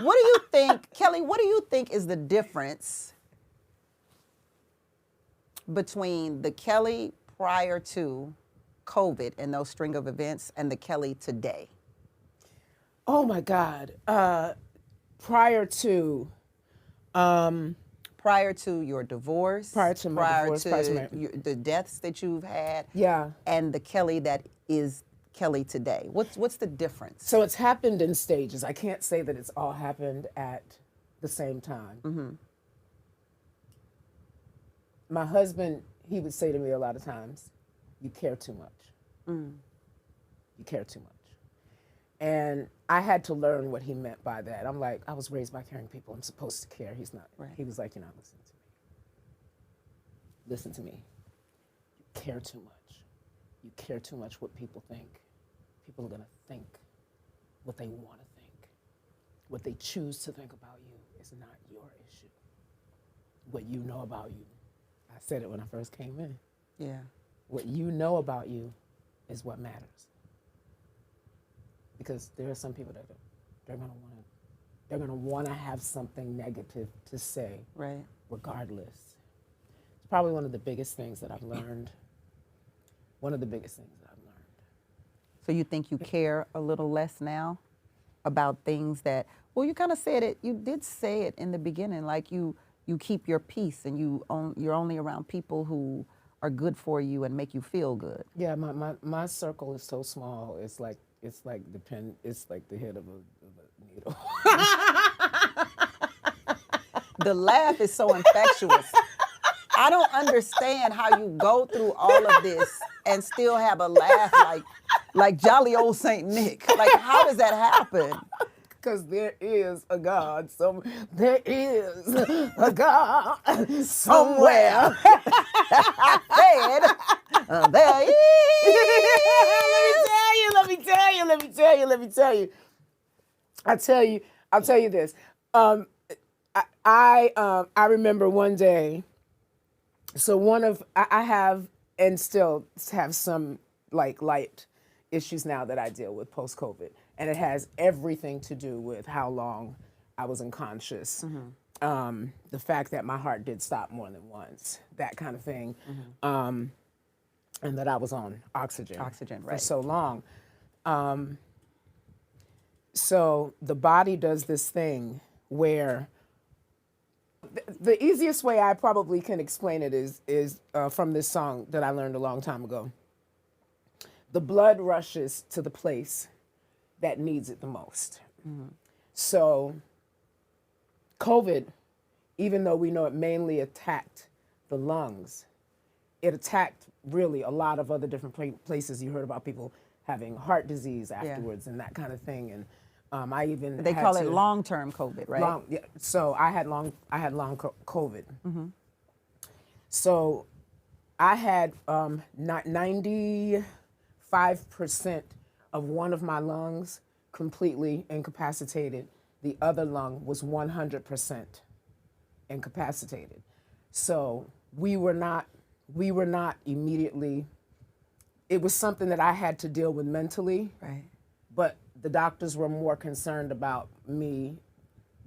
What do you think, Kelly, what do you think is the difference between the Kelly prior to COVID and those string of events and the Kelly today? Oh, my God. Prior to your divorce, prior to the deaths that you've had, yeah, and the Kelly that is Kelly today. What's the difference? So it's happened in stages. I can't say that it's all happened at the same time. Mm-hmm. My husband, he would say to me a lot of times, "You care too much. You care too much." And I had to learn what he meant by that. I'm like, I was raised by caring people. I'm supposed to care. He's not. Right. He was like, you're not listening to me. Listen to me. You care too much. You care too much what people think. People are going to think what they want to think. What they choose to think about you is not your issue. What you know about you. I said it when I first came in. Yeah. What you know about you is what matters. Because there are some people that they're gonna want to have something negative to say, right? Regardless. It's probably one of the biggest things that I've learned. So you think you care a little less now about things that? Well, you kind of said it. You did say it in the beginning, like you keep your peace and you're only around people who are good for you and make you feel good. Yeah, my circle is so small. It's like the head of a needle. The laugh is so infectious. I don't understand how you go through all of this and still have a laugh like jolly old Saint Nick. Like, how does that happen? Because there is a God. There is a God somewhere. There is. Let me tell you. I'll tell you this. I remember one day. So I have and still have some light issues now that I deal with post-COVID, and it has everything to do with how long I was unconscious. Mm-hmm. The fact that my heart did stop more than once, that kind of thing. Mm-hmm. And that I was on oxygen right. for so long. So the body does this thing where the easiest way I probably can explain it is from this song that I learned a long time ago. The blood rushes to the place that needs it the most. So COVID, even though we know it mainly attacked the lungs, it attacked really a lot of other different places. You heard about people having heart disease afterwards and that kind of thing. And I even They call it long-term COVID, right? So I had long COVID. So I had 95% of one of my lungs completely incapacitated. The other lung was 100% incapacitated. So we were not immediately, it was something that I had to deal with mentally. Right. But the doctors were more concerned about me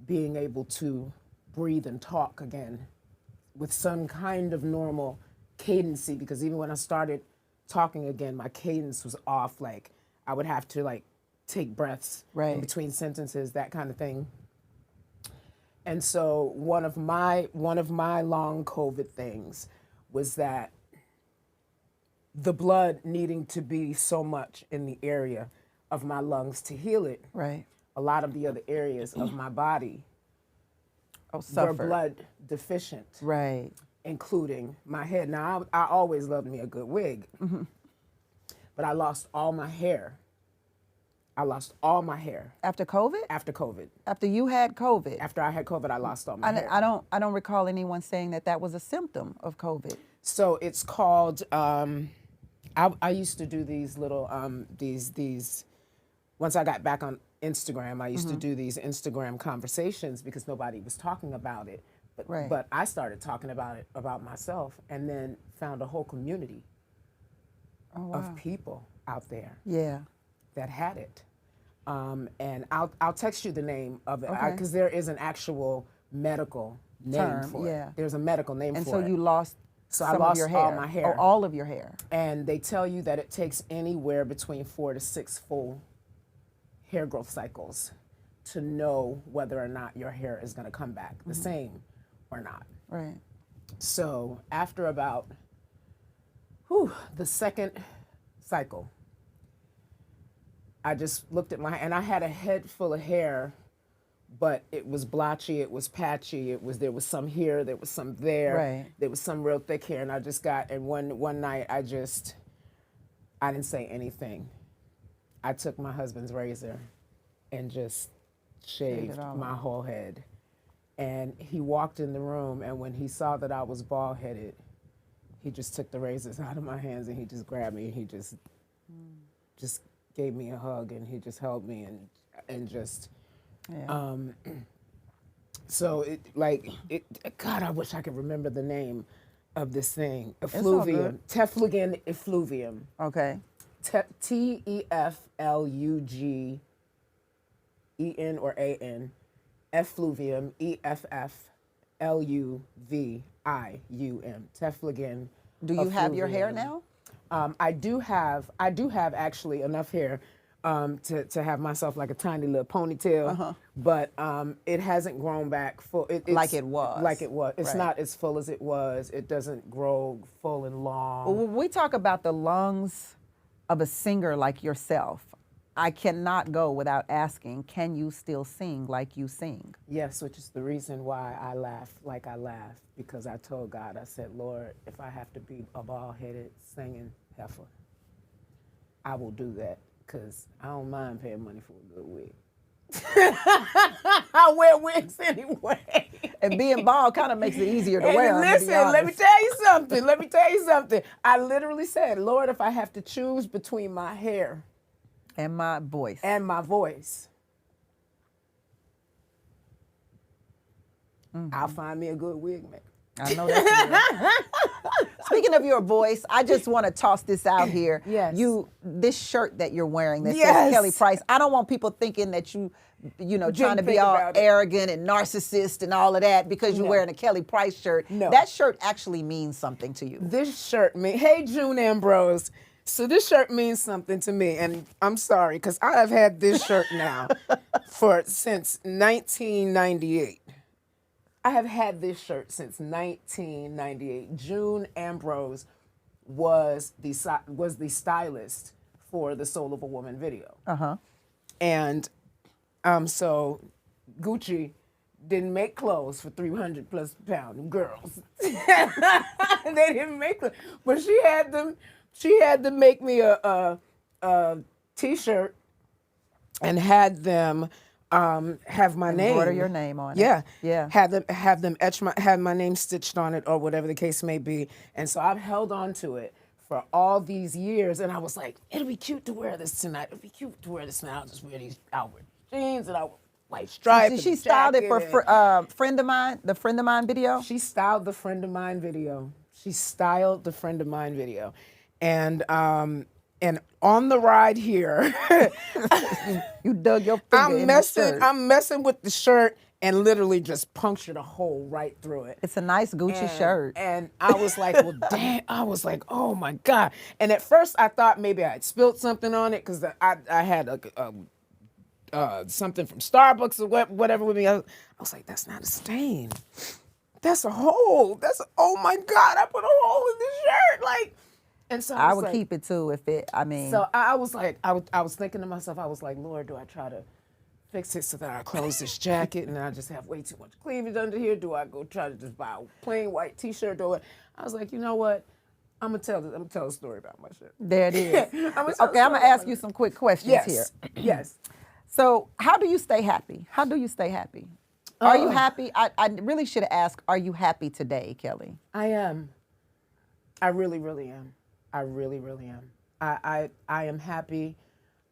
being able to breathe and talk again with some kind of normal cadency, because even when I started talking again, my cadence was off. Like I would have to like take breaths in between sentences, that kind of thing. And so one of my long COVID things was that the blood needing to be so much in the area of my lungs to heal it. Right. A lot of the other areas of my body were suffered. blood deficient. Right. Including my head. Now, I always loved me a good wig, but I lost all my hair. After COVID? After COVID. After you had COVID? After I had COVID, I lost all my hair. I don't recall anyone saying that was a symptom of COVID. So it's called, I used to do these little, these, once I got back on Instagram, I used to do these Instagram conversations because nobody was talking about it. But I started talking about it, about myself, and then found a whole community of people out there that had it. And I'll text you the name of it, because there is an actual medical name for it. There's a medical name for it. And so you lost I lost your hair. all my hair. Oh, all of your hair. And they tell you that it takes anywhere between 4 to 6 full hair growth cycles to know whether or not your hair is going to come back the same or not. Right. So after about the second cycle, I just looked at and I had a head full of hair, but it was blotchy, it was patchy, there was some here, there was some there, there was some real thick hair, and I just and one night I didn't say anything. I took my husband's razor and just shaved my whole head. And he walked in the room, and when he saw that I was bald-headed, he just took the razors out of my hands and he just grabbed me and he just gave me a hug and he just held me and just so God, I wish I could remember the name of this thing. Effluvium. Teflugin effluvium. Okay. Teflugin or AN. Effluvium, EFFLUVIUM. Teflugin. Do you have your hair now? I do have actually enough hair to have myself like a tiny little ponytail, but it hasn't grown back full. It's like it was. Like it was. It's not as full as it was. It doesn't grow full and long. Well, when we talk about the lungs of a singer like yourself, I cannot go without asking, can you still sing like you sing? Yes, which is the reason why I laugh like I laugh, because I told God, I said, Lord, if I have to be a bald-headed singing heifer, I will do that, because I don't mind paying money for a good wig. I wear wigs anyway. And being bald kind of makes it easier to wear. Listen, let me tell you something. I literally said, Lord, if I have to choose between my hair and my voice. I'll find me a good wig maker. I know that's Speaking of your voice, I just want to toss this out here. Yes. This shirt that you're wearing that says Kelly Price, I don't want people thinking that you trying to be all arrogant and narcissist and all of that because you're wearing a Kelly Price shirt. No. That shirt actually means something to you. This shirt means, hey, June Ambrose. So this shirt means something to me, and I'm sorry, because I have had this shirt now since 1998. I have had this shirt since 1998. June Ambrose was the stylist for the Soul of a Woman video. And so Gucci didn't make clothes for 300 plus pound girls. They didn't make them, but she had them. She had them make me a t-shirt and had them have my name. Embroider your name on it. Yeah, Yeah. Have them have my name stitched on it or whatever the case may be. And so I've held on to it for all these years, and I was like, it'll be cute to wear this tonight. It'll be cute to wear this tonight. I'll just wear these outward jeans and I'll white stripe. She styled it for friend of mine, the friend of mine video. She styled the friend of mine video. She styled the friend of mine video, and on the ride here, you dug your finger in the shirt. I'm messing with the shirt and literally just punctured a hole right through it. It's a nice Gucci shirt. And I was like, well, damn. I was like, oh my God. And at first I thought maybe I had spilled something on it because I had something from Starbucks or whatever with me. I was like, that's not a stain. That's a hole. Oh my God, I put a hole in this shirt. Like, and so I would keep it too if it, So I was like, I was thinking to myself, I was like, Lord, do I try to fix it so that I close this jacket and I just have way too much cleavage under here? Do I go try to just buy a plain white t-shirt or what? I was like, you know what? I'm gonna tell a story about my shirt. There it is. Okay, I'm gonna ask you some quick questions here. Yes. So how do you stay happy? How do you stay happy? Are you happy? I really should have asked, are you happy today, Kelly? I am. I really, really am. I really, really am. I am happy.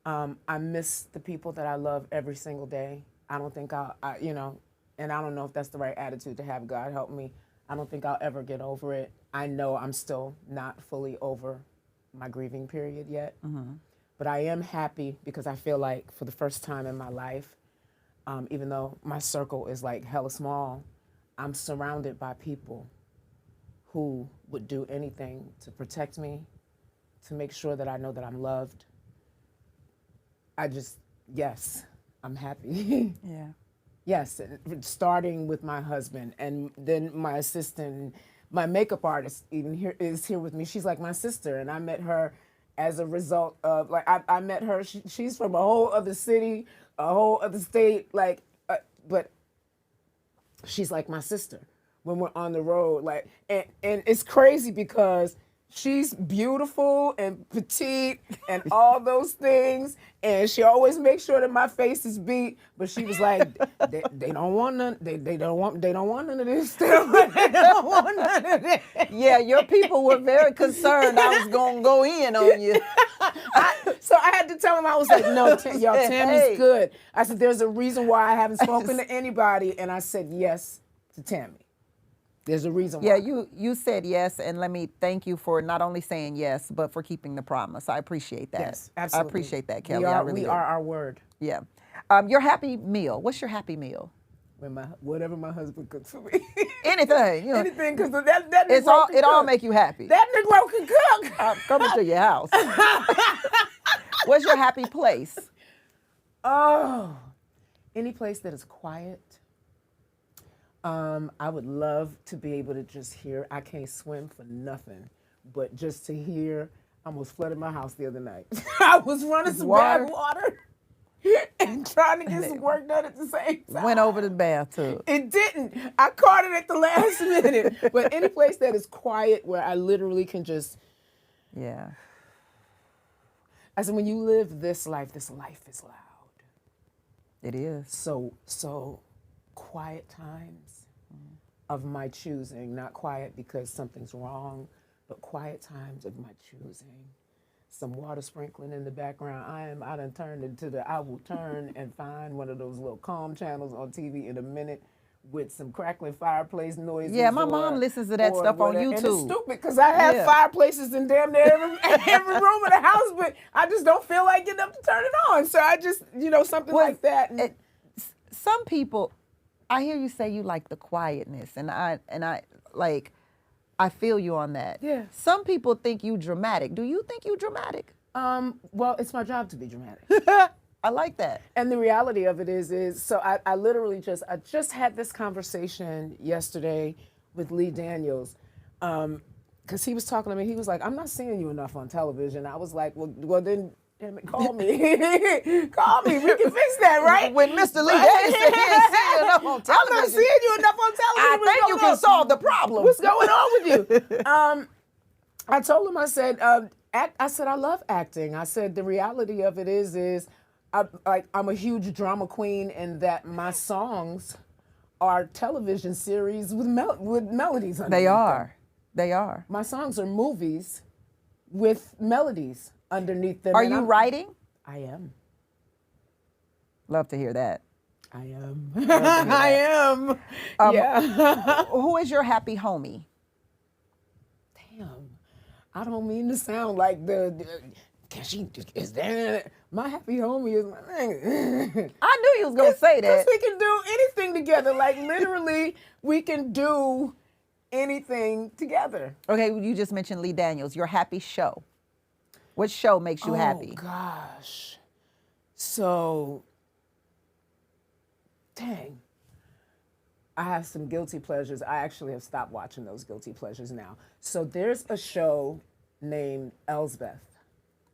I miss the people that I love every single day. I don't think and I don't know if that's the right attitude to have. God help me. I don't think I'll ever get over it. I know I'm still not fully over my grieving period yet. But I am happy because I feel like for the first time in my life, even though my circle is like hella small, I'm surrounded by people who would do anything to protect me, to make sure that I know that I'm loved. Yes, I'm happy. Yeah. Yes, starting with my husband and then my assistant, my makeup artist is here with me. She's like my sister, and I met her as a result of, like, I met her, she's from a whole other city, a whole other state, like, but she's like my sister when we're on the road, like, and it's crazy because she's beautiful and petite and all those things, and she always makes sure that my face is beat. But she was like, they don't want none. They don't want none of this. They don't want none of this. Yeah, your people were very concerned I was gonna go in on you. So I had to tell them, I was like, no, Tammy's good. I said, there's a reason why I haven't spoken to anybody, and I said yes to Tammy. There's a reason why. Yeah, you said yes, and let me thank you for not only saying yes, but for keeping the promise. I appreciate that. Yes, absolutely. I appreciate that, Kelly. I really we do. are our word. Yeah. Your happy meal. What's your happy meal? Whatever my husband cooks for me. Anything. Anything, because that it all make you happy. That Negro can cook. I'm coming to your house. What's your happy place? Oh, any place that is quiet. I would love to be able to just hear. I can't swim for nothing, but just to hear. I almost flooded my house the other night. I was running some bad water and trying to get some work done at the same time. Went over the bathtub. It didn't. I caught it at the last minute. But any place that is quiet where I literally can just. Yeah. I said, when you live this life is loud. It is. So quiet times of my choosing, not quiet because something's wrong, but quiet times of my choosing. Some water sprinkling in the background. I done turned into I will turn and find one of those little calm channels on TV in a minute with some crackling fireplace noises. Yeah, my mom listens to that stuff on YouTube. And it's stupid because I have fireplaces in damn near every room in the house, but I just don't feel like getting up to turn it on. So I just, something like that. Some people, I hear you say you like the quietness, and I feel you on that. Yeah. Some people think you dramatic. Do you think you dramatic? Well, it's my job to be dramatic. I like that. And the reality of it is so I literally just had this conversation yesterday with Lee Daniels, because he was talking to me. He was like, "I'm not seeing you enough on television." I was like, "Well then, damn it, call me, call me. We can fix that, right?" When Mr. Lee Daniels said he ain't seeing you enough on television, I'm not seeing you enough on television. I think you can solve the problem. What's going on with you? I told him, I said, I love acting. I said, the reality of it is I'm a huge drama queen in that my songs are television series with melodies underneath They are. them. They are. My songs are movies with melodies underneath them. Are and you writing? I am. Love to hear that. I am. I am. Yeah. Who is your happy homie? Damn. I don't mean to sound like can she, is that, my happy homie is my nigga. I knew you was going to say that. Because we can do anything together. Like, literally, we can do anything together. Okay, you just mentioned Lee Daniels, your happy show. What show makes you happy? Oh, gosh. So, dang. I have some guilty pleasures. I actually have stopped watching those guilty pleasures now. So there's a show named Elsbeth.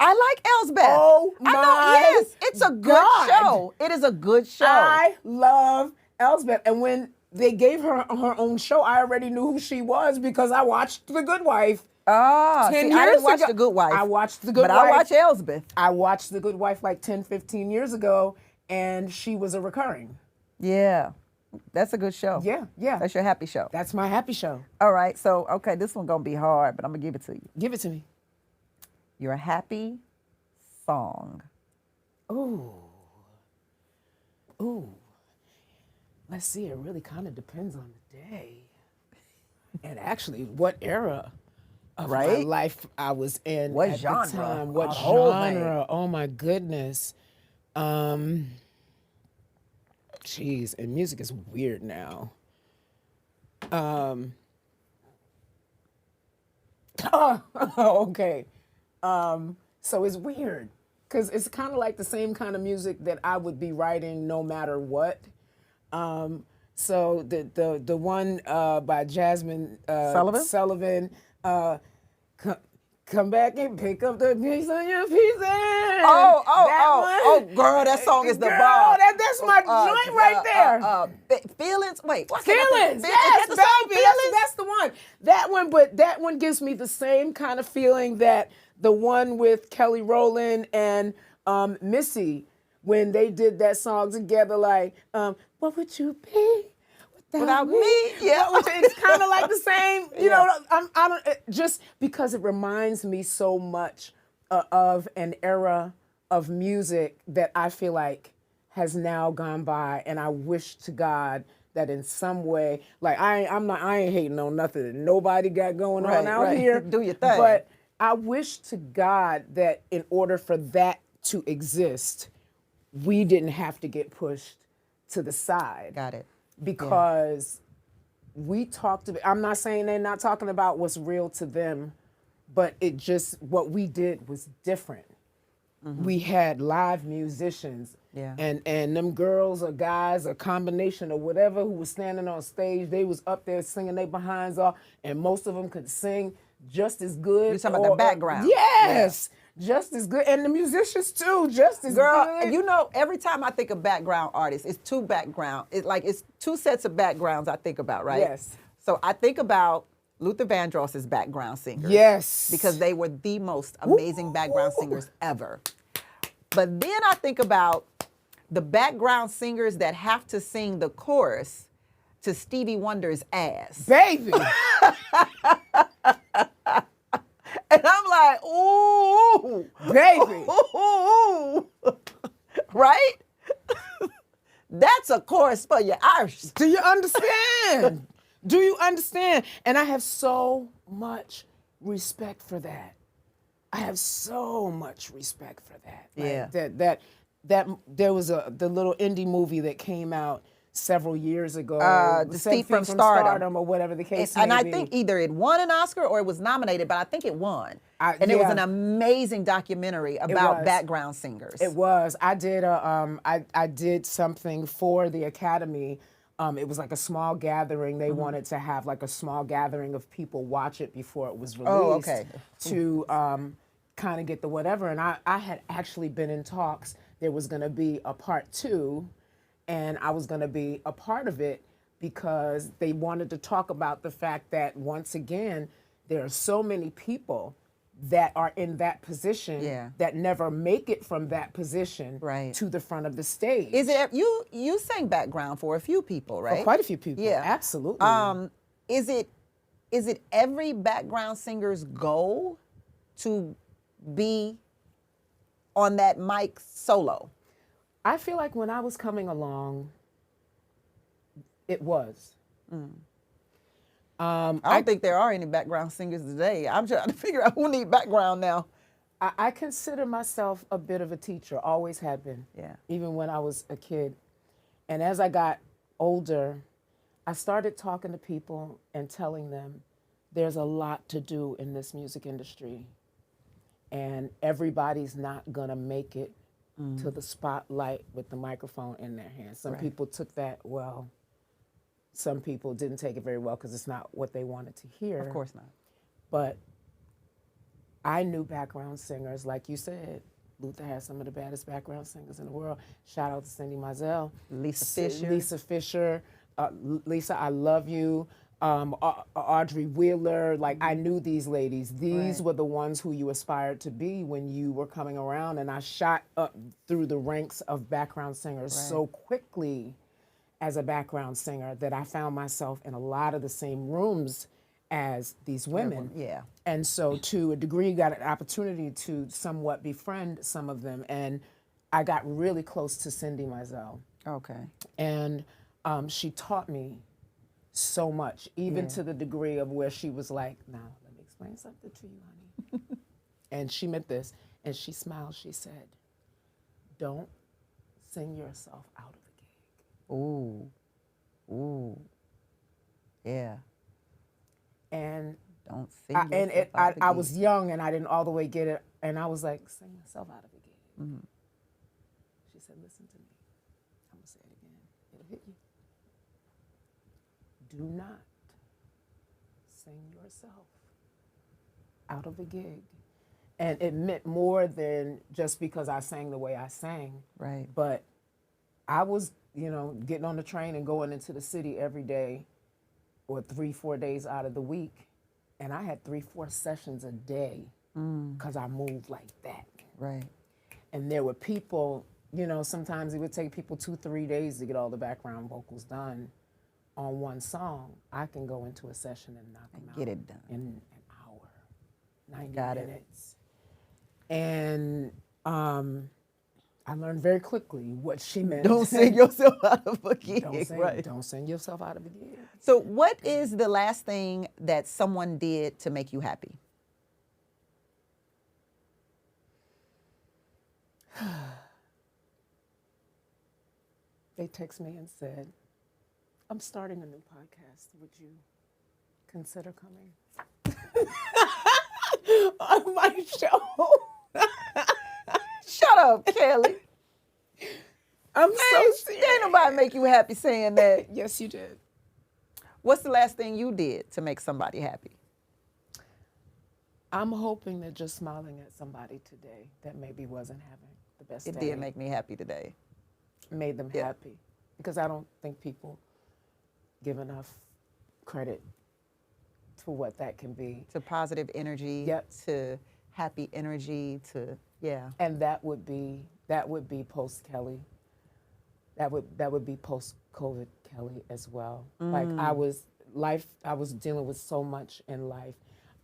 I like Elsbeth. Oh I know, my yes, it's a good God. show. It is a good show. I love Elsbeth. And when they gave her own show, I already knew who she was because I watched The Good Wife. Oh, 10 see, I didn't years watch ago. The Good Wife. I watched The Good but Wife. I watch Elsbeth. I watched The Good Wife like 10, 15 years ago, and she was a recurring. Yeah, that's a good show. Yeah, yeah. That's your happy show. That's my happy show. All right, so, okay, this one going to be hard, but I'm going to give it to you. Give it to me. Your happy song. Ooh. Ooh. Let's see, it really kind of depends on the day. And actually, what era of my Right? life I was in What at genre? the time. What Oh, man. genre? Oh, my goodness. Jeez, and music is weird now. Okay. So it's weird because it's kind of like the same kind of music that I would be writing no matter what. So the one by Jasmine Sullivan? Come back and pick up the piece of your pieces. Oh, girl, that song is the Girl, bomb. that's my joint right there. Feelings? Wait, what's Feelings, yes, baby, that's the one. But that one gives me the same kind of feeling that the one with Kelly Rowland and Missy, when they did that song together, like, what would you be Without me? Yeah. It's kind of like the same, you know, I don't, just because it reminds me so much of an era of music that I feel like has now gone by, and I wish to God that in some way, like I ain't hating on nothing that nobody got going on out here. Do your thing. But I wish to God that in order for that to exist, we didn't have to get pushed to the side. Got it. Because we talked about, I'm not saying they're not talking about what's real to them, but what we did was different. Mm-hmm. We had live musicians, and them girls or guys, a combination of whatever, who was standing on stage, they was up there singing their behinds off, and most of them could sing just as good. You're talking about the background. Yes. Yeah. Just as good, and the musicians too, just as good. You know, every time I think of background artists, it's it's two sets of backgrounds I think about, right? Yes. So I think about Luther Vandross's background singers. Yes. Because they were the most amazing background singers ever. But then I think about the background singers that have to sing the chorus to Stevie Wonder's Ass. Baby. And I'm like, ooh. Baby. Ooh. Right? That's a chorus for your Irish. Do you understand? Do you understand? And I have so much respect for that. I have so much respect for that. Yeah. Like that there was the little indie movie that came out several years ago. Defeat from Stardom. or whatever the case may And I be. think either it won an Oscar or it was nominated, but I think it won. And it was an amazing documentary about background singers. It was. I did I did something for the Academy. It was like a small gathering. They wanted to have like a small gathering of people watch it before it was released. To kind of get the whatever. And I had actually been in talks. There was going to be a part 2, and I was going to be a part of it because they wanted to talk about the fact that, once again, there are so many people that are in that position that never make it from that position to the front of the stage. Is it you sang background for a few people, right? For quite a few people. Yeah, absolutely. Is it every background singer's goal to be on that mic solo? I feel like when I was coming along, it was. I don't think there are any background singers today. I'm trying to figure out who need background now. I consider myself a bit of a teacher, always have been, even when I was a kid. And as I got older, I started talking to people and telling them there's a lot to do in this music industry. And everybody's not gonna make it to the spotlight with the microphone in their hands. Some people took that well. Some people didn't take it very well because it's not what they wanted to hear. Of course not. But I knew background singers, like you said. Luther has some of the baddest background singers in the world. Shout out to Cindy Mizell. Lisa Fisher. Lisa, I love you. Audrey Wheeler, like I knew these ladies. These were the ones who you aspired to be when you were coming around, and I shot up through the ranks of background singers so quickly as a background singer that I found myself in a lot of the same rooms as these women. Yeah. And so to a degree, got an opportunity to somewhat befriend some of them, and I got really close to Cindy Mizell. Okay. And she taught me so much, even to the degree of where she was like, now, let me explain something to you, honey. And she meant this, and she smiled, she said, don't sing yourself out of the gig. Ooh. Ooh. Yeah. And don't sing yourself out of the gig. I was young, and I didn't all the way get it, and I was like, sing yourself out of the gig. She said, listen to me. I'm gonna say it again. It'll hit you. Do not sing yourself out of a gig. And it meant more than just because I sang the way I sang. Right. But I was, getting on the train and going into the city every day or 3-4 days out of the week. And I had 3-4 sessions a day because I moved like that. Right. And there were people, sometimes it would take people 2-3 days to get all the background vocals done on one song. I can go into a session and knock them out. Get it done. In an hour, 90 minutes. And I learned very quickly what she meant. Don't sing yourself out of a gig. Don't sing yourself out of a gig. So what is the last thing that someone did to make you happy? They text me and said, I'm starting a new podcast. Would you consider coming on my show? Shut up, Kelly. I'm so serious. Ain't nobody make you happy saying that. Yes, you did. What's the last thing you did to make somebody happy? I'm hoping that just smiling at somebody today that maybe wasn't having the best day. It did make me happy today. Made them happy. Because I don't think people give enough credit to what that can be. To positive energy, to happy energy, to, And that would be post-Kelly. That would be post-COVID Kelly as well. Like I was dealing with so much in life.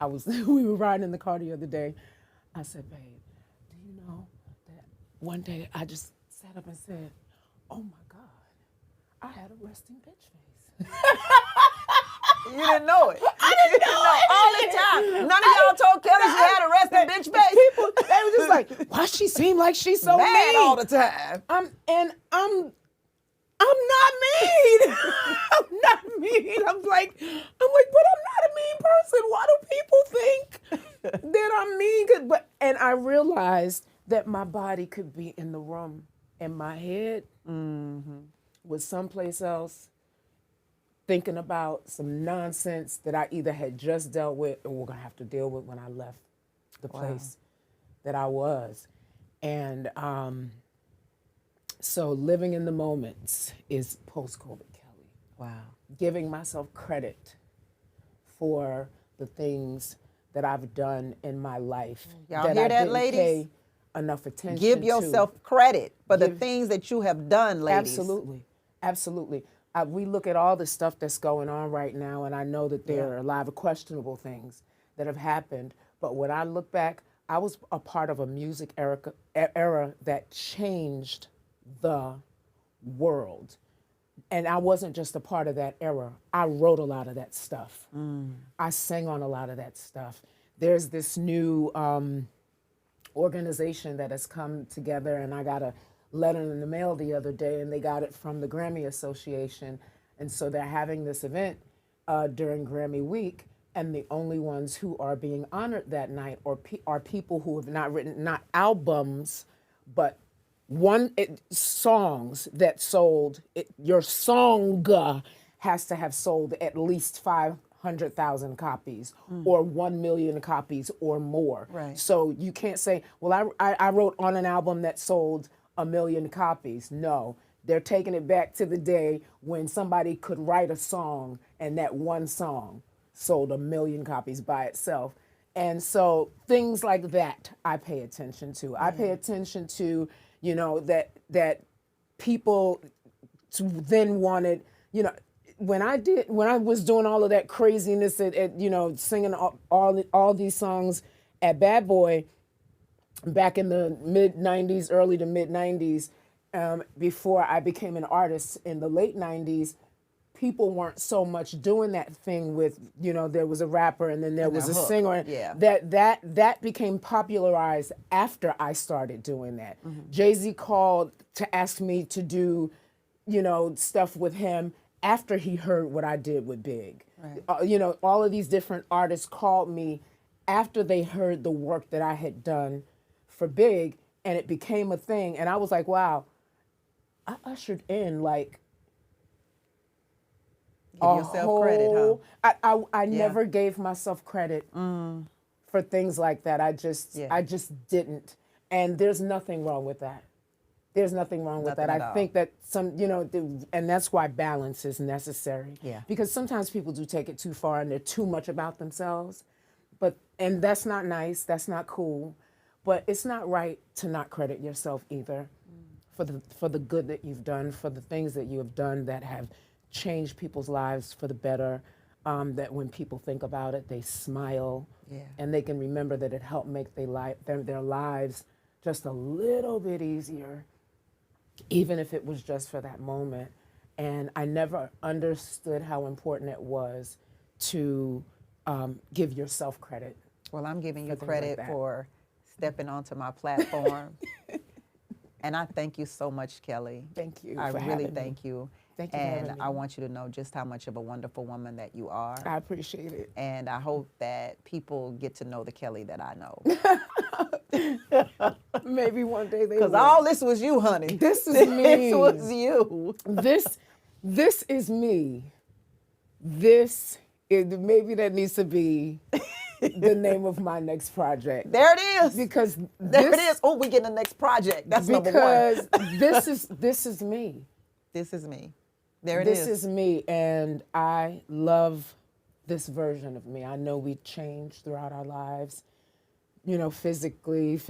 We were riding in the car the other day. I said, babe, do you know that one day I just sat up and said, oh my God, I had a resting bitch face. You didn't know it. I didn't know it. All the time. None of y'all told Kelly she had a resting bitch face. People, they were just like, why she seem like she's so mad mean all the time? I'm not mean. I'm not mean. I'm like, but I'm not a mean person. Why do people think that I'm mean? And I realized that my body could be in the room and my head was someplace else thinking about some nonsense that I either had just dealt with or we're going to have to deal with when I left the place that I was. And so living in the moments is post-COVID Kelly. Wow. Giving myself credit for the things that I've done in my life. Y'all that hear I that, didn't ladies? pay enough attention Give yourself credit for the Give- things that you have done, ladies. Absolutely. Absolutely. We look at all the stuff that's going on right now, and I know that there are a lot of questionable things that have happened. But when I look back, I was a part of a music era that changed the world. And I wasn't just a part of that era. I wrote a lot of that stuff. I sang on a lot of that stuff. There's this new organization that has come together, and I got a letter in the mail the other day, and they got it from the Grammy Association. And so they're having this event during Grammy Week, and the only ones who are being honored that night are people who have not written, not albums, but songs that sold. Your song has to have sold at least 500,000 copies or 1 million copies or more. Right. So you can't say, well, I wrote on an album that sold 1 million copies. No, they're taking it back to the day when somebody could write a song and that one song sold 1 million copies by itself. And so things like that I pay attention to. I pay attention to, that people then wanted, when I was doing all of that craziness at singing all these songs at Bad Boy back in the mid-90s, early to mid-90s, before I became an artist in the late 90s, people weren't so much doing that thing with, there was a rapper and then there was a singer. Yeah. That became popularized after I started doing that. Jay-Z called to ask me to do, stuff with him after he heard what I did with Big. Right. All of these different artists called me after they heard the work that I had done for Big, and it became a thing. And I was like, wow, I ushered in like Give yourself credit, huh? I never gave myself credit for things like that. I just didn't. And there's nothing wrong with that. There's nothing wrong with that. I think that and that's why balance is necessary. Yeah. Because sometimes people do take it too far and they're too much about themselves. And that's not nice. That's not cool. But it's not right to not credit yourself either for the good that you've done, for the things that you have done that have changed people's lives for the better, that when people think about it, they smile, and they can remember that it helped make their lives just a little bit easier, even if it was just for that moment. And I never understood how important it was to give yourself credit. Well, I'm giving you things like credit that. for stepping onto my platform. And I thank you so much, Kelly. Thank you I for really having me. thank you. Thank you for And having me. I want you to know just how much of a wonderful woman that you are. I appreciate it. And I hope that people get to know the Kelly that I know. Maybe one day they Because will. all this was you, honey. This is me. This was you. This is me. Maybe that needs to be the name of my next project. There it is. Because There it is. Oh, we getting the next project. That's number one. Because this is me. This is me. There it is. This is me, and I love this version of me. I know we change throughout our lives, physically,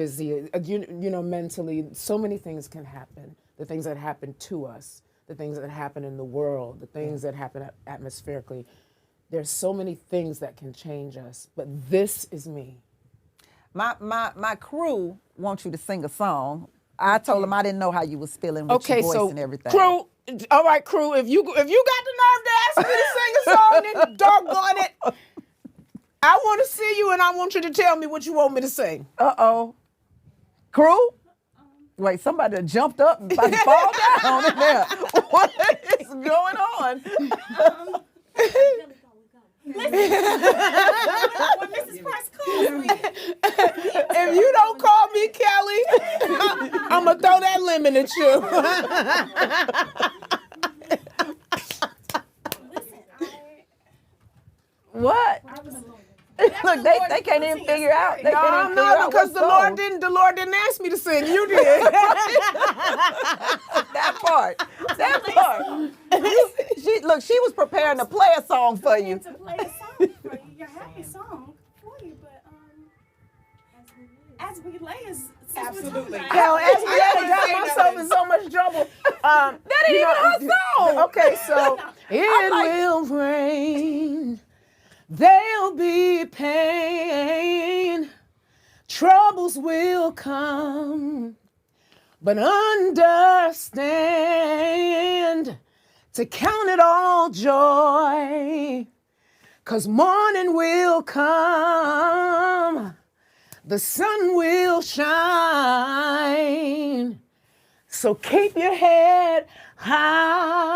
mentally. So many things can happen. The things that happen to us, the things that happen in the world, the things that happen atmospherically. There's so many things that can change us, but this is me. My crew wants you to sing a song. I told them I didn't know how you was feeling with your voice and everything. Crew, all right, crew, if you got the nerve to ask me to sing a song, then doggone it. I want to see you and I want you to tell me what you want me to sing. Uh-oh. Crew? Wait, somebody done jumped up and about to fall down in there. What is going on? When Mrs. Price calls me, If you don't call me Kelly, I'm going to throw that lemon at you. listen, What? I was alone. Look, they can't even figure out. They can't even figure No, out because what the Lord song. didn't ask me to sing. You did. That part. She was preparing to play a song for you. To play a song for you, your happy song for you, but as we lay is Absolutely. Hell, Hell, as we got myself in so much trouble. That ain't even her song. Okay, so it will rain. There'll be pain. Troubles will come. But understand to count it all joy. 'Cause morning will come. The sun will shine. So keep your head high.